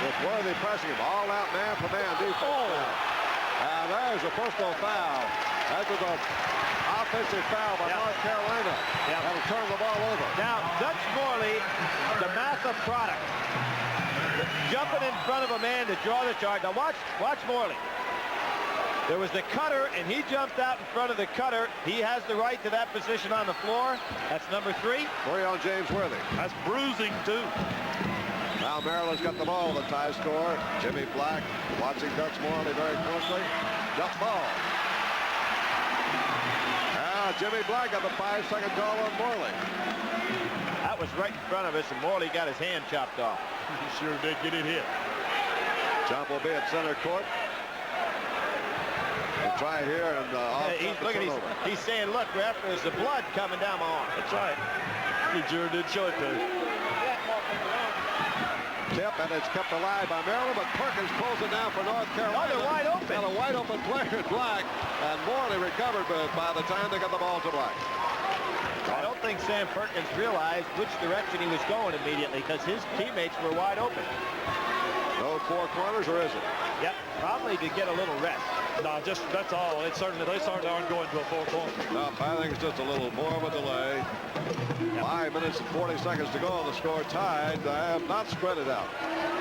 with Worthy pressing him. All out man-for-man defense. And there's a personal foul. That was an offensive foul by North Carolina. That'll turn the ball over. Now, Dutch Morley, the Matha product, jumping in front of a man to draw the charge. Now watch Morley. There was the cutter, and he jumped out in front of the cutter. He has the right to that position on the floor. That's number 3. 3 on James Worthy. That's bruising, too. Now Maryland's got the ball with a tie score. Jimmy Black watching Dutch Morley very closely. Jump ball. Now Jimmy Black got the 5-second call on Morley. That was right in front of us, and Morley got his hand chopped off. He sure did get it hit. Jump will be at center court. We'll try here and he's saying, look, ref, there's the blood coming down my arm. That's right. He sure did show it to him. Tip, and it's kept alive by Maryland, but Perkins pulls it down for North Carolina. No, they're wide open. Got a wide open player in Black, and Morley recovered, but by the time they got the ball to Black. I don't think Sam Perkins realized which direction he was going immediately because his teammates were wide open. No 4 corners, or is it? Yep, probably to get a little rest. No, just that's all. They certainly aren't going to a 4 corner. No, I think it's just a little more of a delay. 5 minutes and 40 seconds to go. The score tied. I have not spread it out.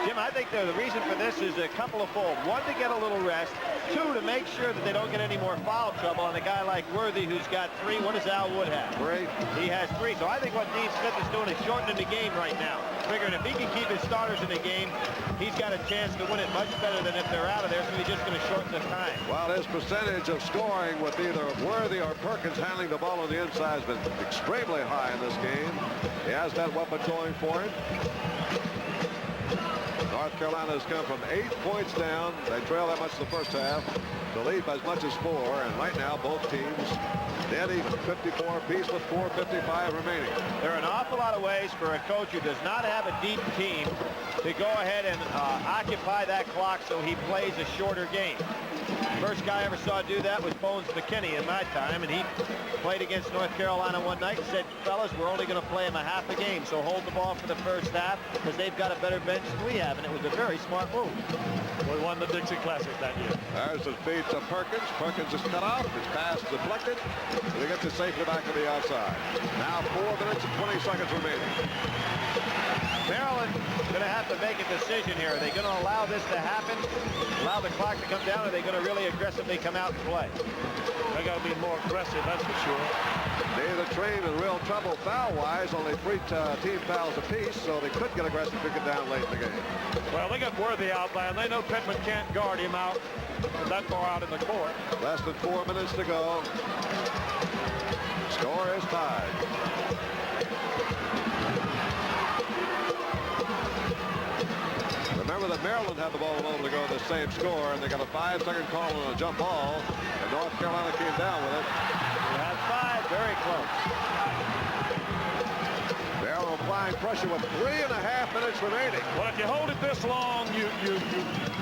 Jim, I think the reason for this is a couple of fold. 1, to get a little rest. 2, to make sure that they don't get any more foul trouble on a guy like Worthy, who's got 3. What does Al Wood have? 3. He has 3. So I think what Dean Smith is doing is shortening the game right now. Figuring if he can keep his starters in the game, he's got a chance to win it much better than if they're out of there, so he's just going to shorten the time. Well, his percentage of scoring with either Worthy or Perkins handling the ball on the inside has been extremely high in this game. He has that weapon going for him. North Carolina has come from 8 points down. They trail that much in the first half. to lead by as much as 4, and right now both teams dead even, 54 apiece with 4:55 remaining. There are an awful lot of ways for a coach who does not have a deep team to go ahead and occupy that clock so he plays a shorter game. First guy I ever saw do that was Bones McKinney in my time, and he played against North Carolina one night and said, fellas, we're only going to play him a half a game, so hold the ball for the first half because they've got a better bench than we have, and it was a very smart move. We won the Dixie Classic that year. There's the feed to Perkins. Perkins is cut off. His pass deflected. He gets it safely back to the outside. Now 4 minutes and 20 seconds remaining. Maryland going to have to make a decision here. Are they going to allow this to happen, allow the clock to come down, or are they going to really aggressively come out and play? They got to be more aggressive, that's for sure. Neither team in real trouble foul-wise, only 3 team fouls apiece, so they could get aggressive to get down late in the game. Well, they got Worthy out there, and they know Pittman can't guard him out that far out in the court. Less than 4 minutes to go. Score is tied. Remember that Maryland had the ball a moment ago, the same score, and they got a 5-second call on a jump ball, and North Carolina came down with it. We had 5, very close. Maryland applying pressure with 3.5 minutes remaining. Well, if you hold it this long, you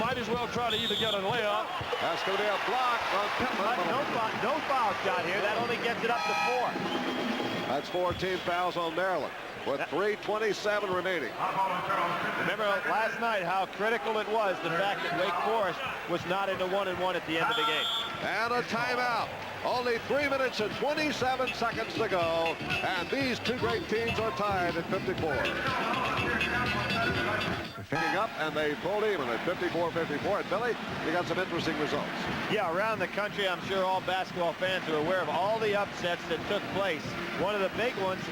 might as well try to either get a layup. That's going to be a block on Pittman. No foul shot here. That only gets it up to 4. That's 4 team fouls on Maryland with 3:27 remaining. Remember last night how critical it was, the fact that Wake Forest was not in the 1-and-1 at the end of the game. And a timeout. Only 3 minutes and 27 seconds to go, and these two great teams are tied at 54. Picking up, and they pulled even at 54-54. And Billy, you got some interesting results. Yeah, around the country, I'm sure all basketball fans are aware of all the upsets that took place. One of the big ones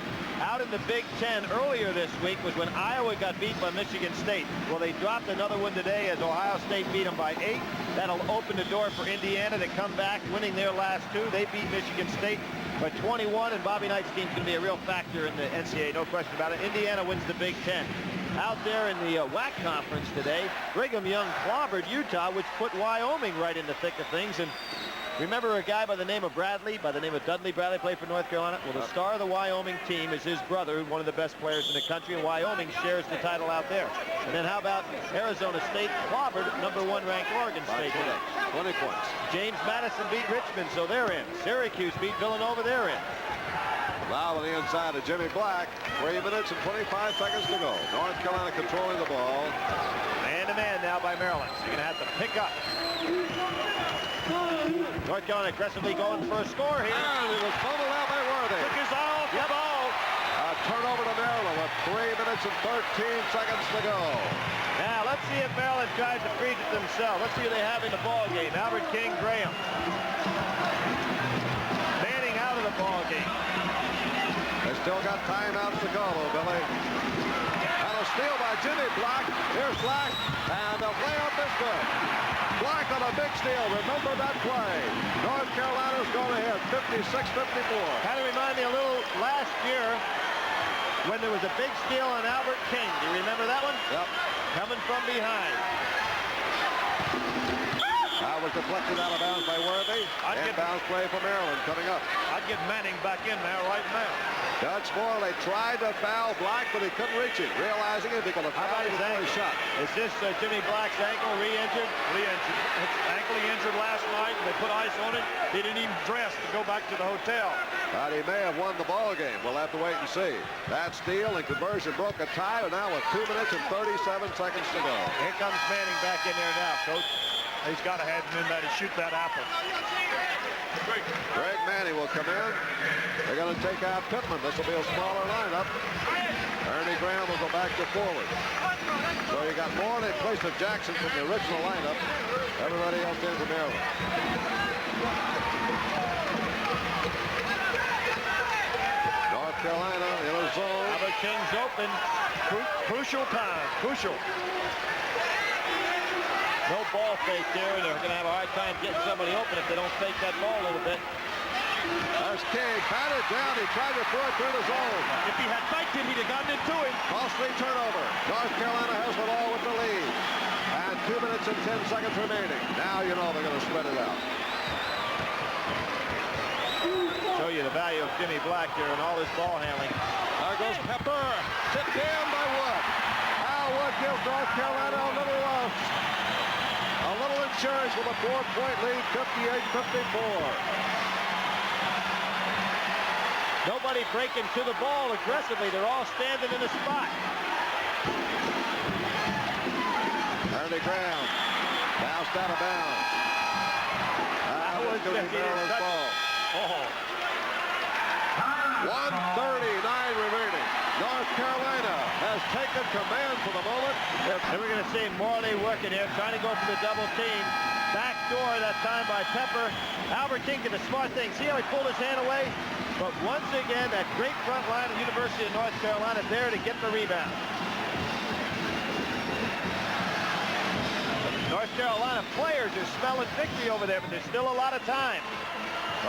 out in the Big Ten earlier this week was when Iowa got beat by Michigan State. Well, they dropped another one today as Ohio State beat them by 8. That'll open the door for Indiana to come back, winning their last 2. They beat Michigan State by 21, and Bobby Knight's team's going to be a real factor in the NCAA, no question about it. Indiana wins the Big Ten. Out there in the WAC conference today, Brigham Young clobbered Utah, which put Wyoming right in the thick of things. And remember a guy by the name of Bradley, by the name of Dudley Bradley, played for North Carolina? Well, the star of the Wyoming team is his brother, one of the best players in the country, and Wyoming shares the title out there. And then how about Arizona State clobbered #1 ranked Oregon State today? 20 points. James Madison beat Richmond, so they're in. Syracuse beat Villanova, they're in. Now on the inside of Jimmy Black, 3 minutes and 25 seconds to go. North Carolina controlling the ball. Man-to-man now by Maryland. So you're going to have to pick up. North Carolina aggressively going for a score here. And it was fumbled out by Worthy. Took his eye off the ball. A turnover to Maryland with 3 minutes and 13 seconds to go. Now let's see if Maryland tries to freeze it themselves. Let's see who they have in the ball game. Albert King, Graham. Manning out of the ball game. They still got timeouts to go, though, Billy. And a steal by Jimmy Black. Here's Black, and the layup is good. Black on a big steal. Remember that play. North Carolina's going ahead, 56-54. Kind of remind me a little last year when there was a big steal on Albert King. Do you remember that one? Yep. Coming from behind. That was deflected out of bounds by Worthy. Inbounds play for Maryland coming up. I'd get Manning back in there right now. Doug Morley tried to foul Black, but he couldn't reach it. Realizing it, because of foul his shot. Is this Jimmy Black's ankle re-injured? Re-injured. Ankle he injured last night, and they put ice on it. He didn't even dress to go back to the hotel. But he may have won the ball game. We'll have to wait and see. That steal and conversion broke a tie, and now with 2 minutes and 37 seconds to go. Here comes Manning back in there now, Coach. He's got to have him in there to shoot that apple. Greg Manning will come in. They're going to take out Pittman. This will be a smaller lineup. Ernie Graham will go back to forward. So you got Morley in place of Jackson from the original lineup. Everybody else in for Maryland. North Carolina in a zone. Albert King's open. Crucial time. Crucial. No ball fake there, and they're going to have a hard time getting somebody open if they don't fake that ball a little bit. There's King, batted down. He tried to throw it through the zone. If he had faked him, he'd have gotten into him. Costly turnover. North Carolina has the ball with the lead. And 2 minutes and 10 seconds remaining. Now you know they're going to spread it out. Show you the value of Jimmy Black here and all his ball handling. There goes Pepper. Tipped in by Wood. Al Wood gives North Carolina a little insurance with a 4-point lead, 58-54. Nobody breaking to the ball aggressively. They're all standing in a spot. Ernie Graham bounced out of bounds. That was going to be Maryland's ball. 1:39 remaining. North Carolina has taken command for the moment. And we're going to see Morley working here, trying to go for the double team. Back door that time by Pepper. Albert King did a smart thing. See how he pulled his hand away? But once again, that great front line of the University of North Carolina there to get the rebound. North Carolina players are smelling victory over there, but there's still a lot of time.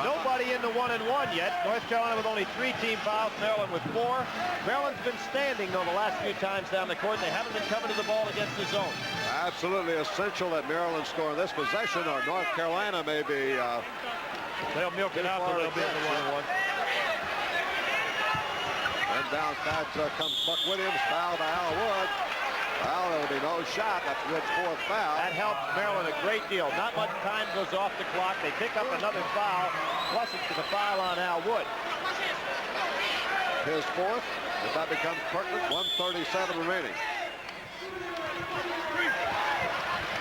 Nobody in the 1-and-1 yet. North Carolina with only 3 team fouls, Maryland with 4. Maryland's been standing, though, the last few times down the court. They haven't been coming to the ball against the zone. Absolutely essential that Maryland score in this possession, or North Carolina may be... they'll milk it out, so they'll be in the 1-and-1. And bounce back comes Buck Williams, fouled by Al Wood. Well, there will be no shot. That's Wood's 4th foul. That helps Maryland a great deal. Not much time goes off the clock. They pick up another foul, plus it's the foul on Al Wood. His 4th, if that becomes pertinent, 1:37 remaining.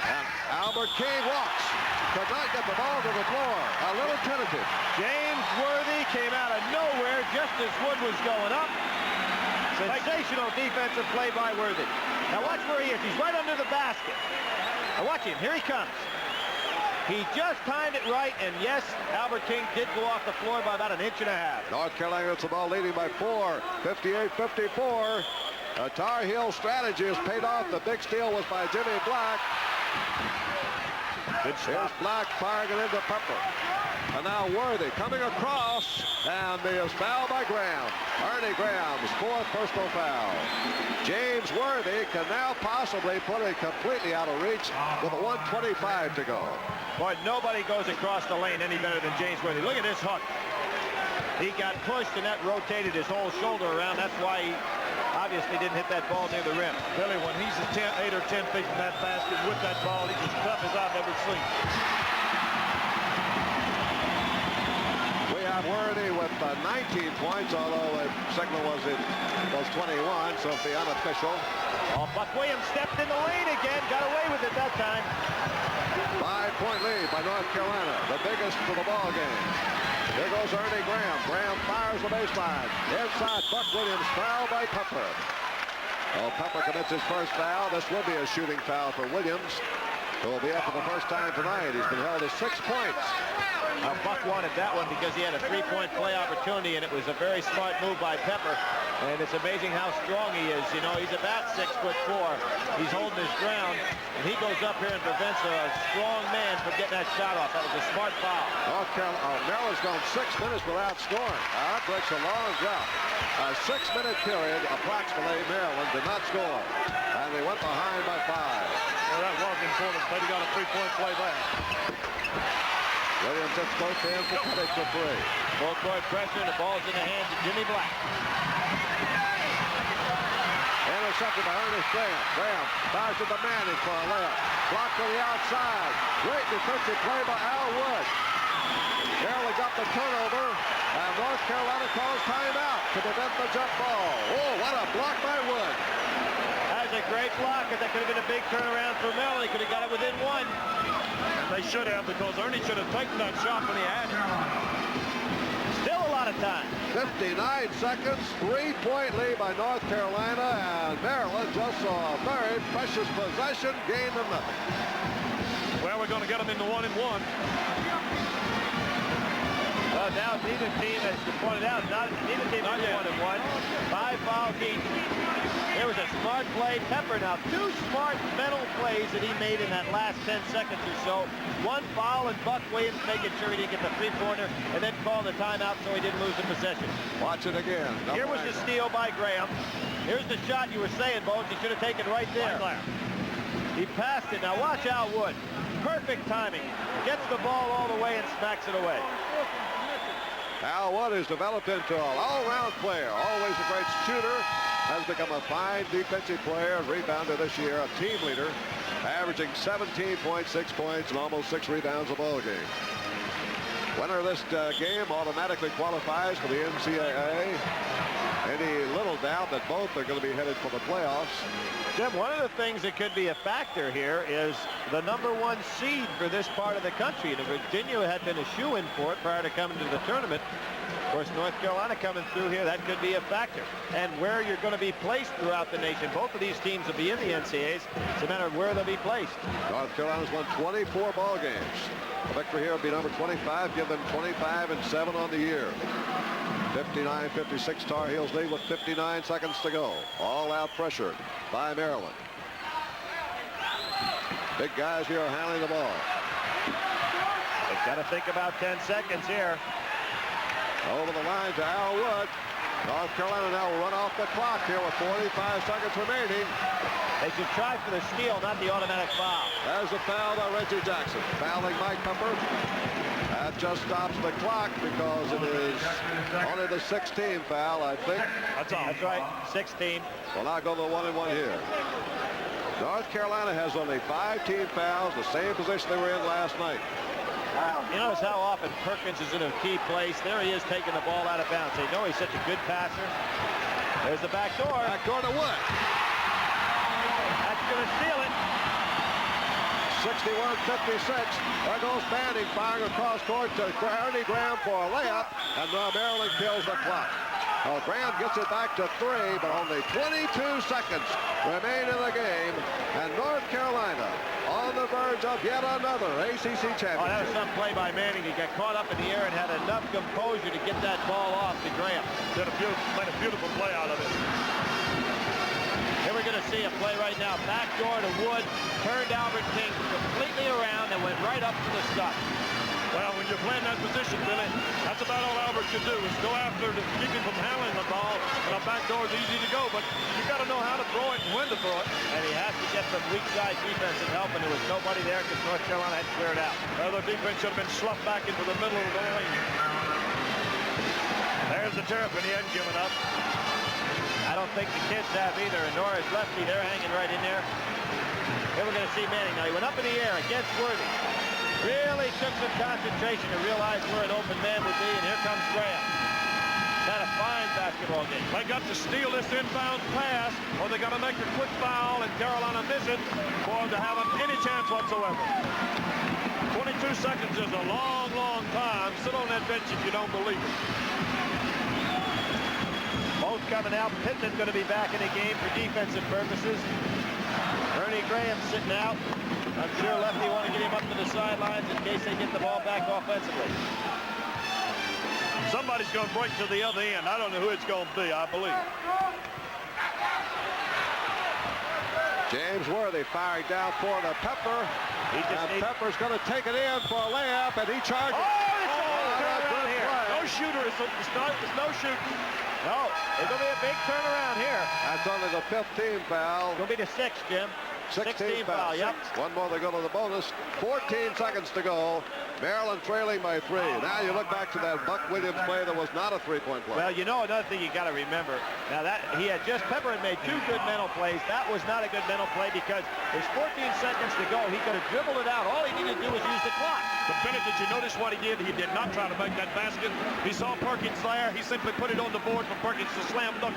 And Albert King walks. Could not get the ball to the floor. A little tentative. James Worthy came out of nowhere just as Wood was going up. Sensational defensive play by Worthy. Now watch where he is. He's right under the basket. Now watch him. Here he comes. He just timed it right, and yes, Albert King did go off the floor by about 1.5 inches. North Carolina gets the ball leading by 4, 58-54. A Tar Heel strategy has paid off. The big steal was by Jimmy Black. Here's Black firing it into Pepper. And now Worthy coming across, and he is fouled by Graham. Ernie Graham's 4th personal foul. James Worthy can now possibly put it completely out of reach with a 1:25 to go. Boy, nobody goes across the lane any better than James Worthy. Look at this hook. He got pushed, and that rotated his whole shoulder around. That's why he obviously didn't hit that ball near the rim. Billy, when he's 8 or 10 feet from that basket with that ball, he's as tough as I've ever seen. We have Worthy with 19 points, although the signal was 21, so it'll be unofficial. Oh, Buck Williams stepped in the lane again, got away with it that time. 5-point lead by North Carolina, the biggest for the ball game. Here goes Ernie Graham. Graham fires the baseline. Inside, Buck Williams, foul by Pepper. Oh, Pepper commits his 1st foul. This will be a shooting foul for Williams, who will be up for the first time tonight. He's been held to 6 points. Now, Buck wanted that one because he had a 3-point play opportunity, and it was a very smart move by Pepper. And it's amazing how strong he is. You know, he's about 6'4". He's holding his ground, and he goes up here and prevents a strong man from getting that shot off. That was a smart foul. North Carolina, Maryland's gone 6 minutes without scoring. That breaks a long drought. A 6-minute period, approximately, Maryland did not score. And they went behind by 5. Well, that was important. But he got a 3-point play back. Williams hits both hands for Pettit for 3. Full court pressure, and the ball's in the hands of Jimmy Black. Intercepted by Ernest Graham. Graham fires to the Manning for a layup. Blocked to the outside. Great defensive play by Al Wood. Maryland got the turnover, and North Carolina calls timeout to prevent the jump ball. Oh, what a block by Wood. That was a great block, and that could have been a big turnaround for Maryland. He could have got it within 1. They should have, because Ernie should have taken that shot when he had it. Still a lot of time. 59 seconds, 3-point lead by North Carolina, and Maryland just saw a very precious possession, gain of nothing. Well, we're going to get them in the 1-and-1. Well, now neither team, as you pointed out, neither team is 1-and-1. 5 fouls each. There was a smart play. Pepper now 2 smart mental plays that he made in that last 10 seconds or so. 1 foul, and Buck Williams making sure he didn't get the 3-pointer, and then calling the timeout so he didn't lose the possession. Watch it again. Here was the steal by Graham. Here's the shot you were saying, Bones. He should have taken right there. He passed it. Now watch Al Wood. Perfect timing. Gets the ball all the way and smacks it away. Al Wood has developed into an all-round player. Always a great shooter. Has become a fine defensive player. Rebounder this year. A team leader. Averaging 17.6 points and almost 6 rebounds a ball game. Winner of this game automatically qualifies for the NCAA. Any little doubt that both are going to be headed for the playoffs. Jim, one of the things that could be a factor here is the #1 seed for this part of the country. And Virginia had been a shoo-in for it prior to coming to the tournament. Of course, North Carolina coming through here, that could be a factor. And where you're going to be placed throughout the nation. Both of these teams will be in the NCAAs. It's a matter of where they'll be placed. North Carolina's won 24 ball games. A victory here will be number 25, give them 25-7 on the year. 59-56 Tar Heels lead with 59 seconds to go. All out pressure by Maryland. Big guys here are handling the ball. They've got to think about 10 seconds here. Over the line to Al Wood. North Carolina now will run off the clock here with 45 seconds remaining. They should try for the steal, not the automatic foul. There's a foul by Reggie Jackson. Fouling Mike Pepper. That just stops the clock because it is only the 16th foul, I think. That's all. That's right, 16. We'll now go to the 1-and-1 here. North Carolina has only 5 team fouls, the same position they were in last night. You notice how often Perkins is in a key place. There he is taking the ball out of bounds. They know he's such a good passer. There's the back door. Back door to Wood. That's going to steal it. 61-56. There goes Manning firing across court to Ernie Graham for a layup, and Maryland kills the clock. Well, Graham gets it back to 3, but only 22 seconds remain in the game, and North Carolina on the verge of yet another ACC championship. Oh, that was some play by Manning. He got caught up in the air and had enough composure to get that ball off to Graham. Made a beautiful play out of it. Here we're going to see a play right now. Back door to Wood, turned Albert King completely around and went right up to the stuff. Well, when you're playing that position, Billy, that's about all Albert can do is go after to keep him from handling the ball. And a back door is easy to go, but you got to know how to throw it and when to throw it. And he has to get some weak side defensive help, and there was nobody there because North Carolina had cleared out. Well, the defense should have been sloughed back into the middle of the lane. There's the turf, and he hasn't given up. I don't think the kids have either, and nor is Lefty. They're hanging right in there. Here we're going to see Manning. Now, he went up in the air against Worthy. Really took some concentration to realize where an open man would be, and here comes Graham. Had a fine basketball game. They got to steal this inbound pass, or they got to make a quick foul, and Carolina miss it for them to have any chance whatsoever. 22 seconds is a long, long time. Sit on that bench if you don't believe it. Both coming out. Pittman's going to be back in the game for defensive purposes. Ernie Graham sitting out. I'm sure Lefty want to get him up to the sidelines in case they get the ball back offensively. Somebody's going to break to the other end. I don't know who it's going to be, I believe. James Worthy firing down for the Pepper. Pepper's going to take it in for a layup, and he charges. Turnaround here. No shooter. It's no shooting. No, it's going to be a big turnaround here. That's only the 5th team foul. It's going to be the 6th, Jim. 16 foul, yep. One more, they go to the bonus. 14 seconds to go. Maryland trailing by 3. Now you look back to that Buck Williams play that was not a three-point play. Well, you know another thing you got to remember. Now that Pepper had made 2 good mental plays. That was not a good mental play because there's 14 seconds to go. He could have dribbled it out. All he needed to do was use the clock. But Bennett, did you notice what he did? He did not try to make that basket. He saw Perkins there. He simply put it on the board for Perkins to slam dunk.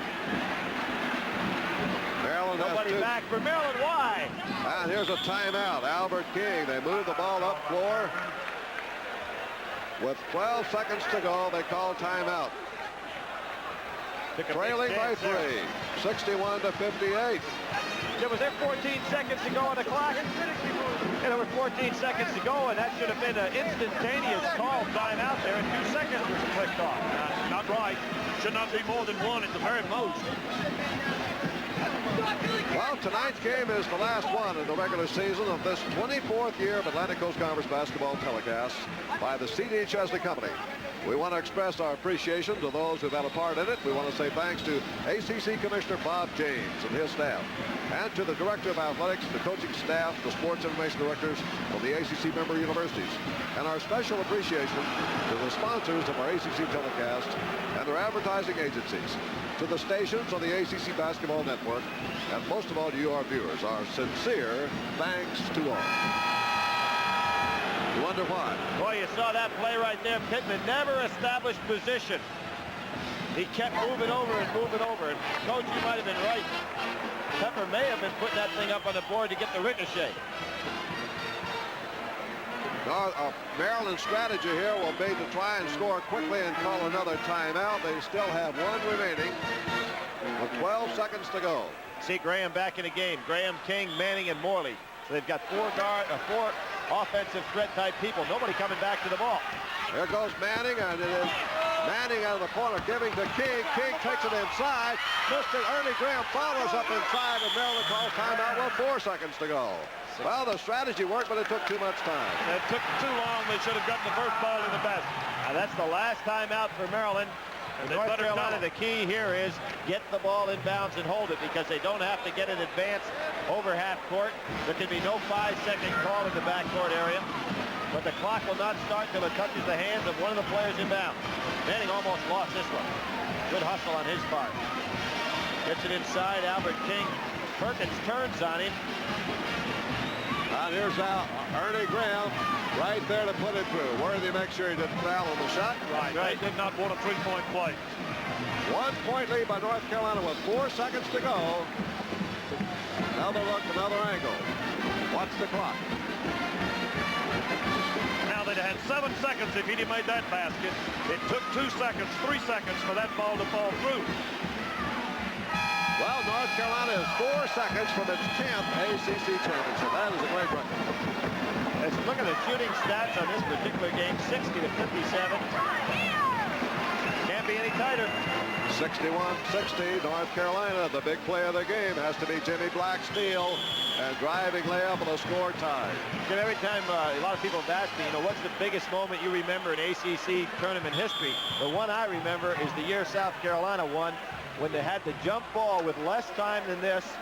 Maryland Nobody back for Maryland. Why? And here's a timeout. Albert King. They move the ball up floor. With 12 seconds to go, they call timeout. Trailing by 3. 61-58. Was there 14 seconds to go on the clock? And there were 14 seconds to go, and that should have been an instantaneous call timeout there, and 2 seconds was clicked off. Not right. Should not be more than 1 at the very most. Well, tonight's game is the last one in the regular season of this 24th year of Atlantic Coast Conference basketball telecast by the C.D. Chesley Company. We want to express our appreciation to those who've had a part in it. We want to say thanks to ACC Commissioner Bob James and his staff, and to the Director of Athletics, the coaching staff, the sports information directors of the ACC member universities. And our special appreciation to the sponsors of our ACC telecast and their advertising agencies, to the stations on the ACC Basketball Network, and most of all to you, our viewers. Our sincere thanks to all. You wonder why? Boy, you saw that play right there. Pittman never established position. He kept moving over and moving over. And Coach, you might have been right. Pepper may have been putting that thing up on the board to get the ricochet. Maryland's strategy here will be to try and score quickly and call another timeout. They still have one remaining with 12 seconds to go. See Graham back in the game. Graham, King, Manning, and Morley. So they've got four offensive threat type people. Nobody coming back to the ball. Here goes Manning, and it is Manning out of the corner giving to King. King takes it inside. Mr. Ernie Graham follows up inside, and Maryland calls timeout with 4 seconds to go. Well, the strategy worked, but it took too much time. It took too long. They should have gotten the first ball in the basket. Now that's the last timeout for Maryland. North Carolina, the key here is get the ball in bounds and hold it, because they don't have to get it advanced over half court. There can be no 5-second call in the backcourt area, but the clock will not start until it touches the hands of one of the players in bounds. Manning almost lost this one. Good hustle on his part. Gets it inside. Albert King. Perkins turns on him. And here's Ernie Graham right there to put it through. Worthy makes sure he didn't foul on the shot. Right. They did not want a three-point play. 1 point lead by North Carolina with 4 seconds to go. Another look, another angle. Watch the clock. Now they'd had 7 seconds if he'd have made that basket. It took 2 seconds, 3 seconds for that ball to fall through. Well, North Carolina is 4 seconds from its 10th ACC championship. That is a great record. Let's look at the shooting stats on this particular game. 60 to 57. Can't be any tighter. 61-60, North Carolina. The big play of the game has to be Jimmy Black's steal and driving layup and a score tie. Every time a lot of people have asked me, what's the biggest moment you remember in ACC tournament history? The one I remember is the year South Carolina won, when they had the jump ball with less time than this,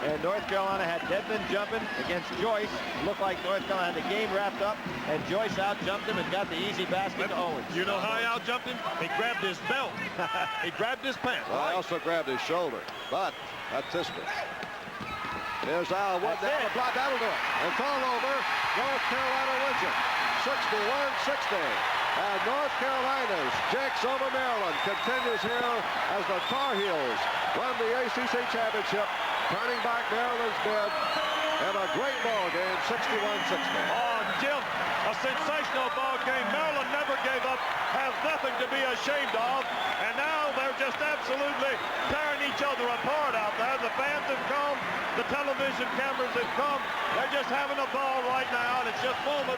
and North Carolina had Dedmon jumping against Joyce. It looked like North Carolina had the game wrapped up, and Joyce out-jumped him and got the easy basket to Owens. You know how he out-jumped him? He grabbed his belt. He grabbed his pants. Well, he also grabbed his shoulder, but that's history. Here's Al Wood down the block. That'll do it. It's all over. North Carolina wins it. 61-60. And North Carolina's Jakes over Maryland continues here as the Tar Heels won the ACC championship, turning back Maryland's bid in a great ball game, 61-60. Oh, Jim, a sensational ball game. Maryland never gave up, has nothing to be ashamed of, and now they're just absolutely tearing each other apart out there. The fans have come, the television cameras have come. They're just having a ball right now, and it's just moment.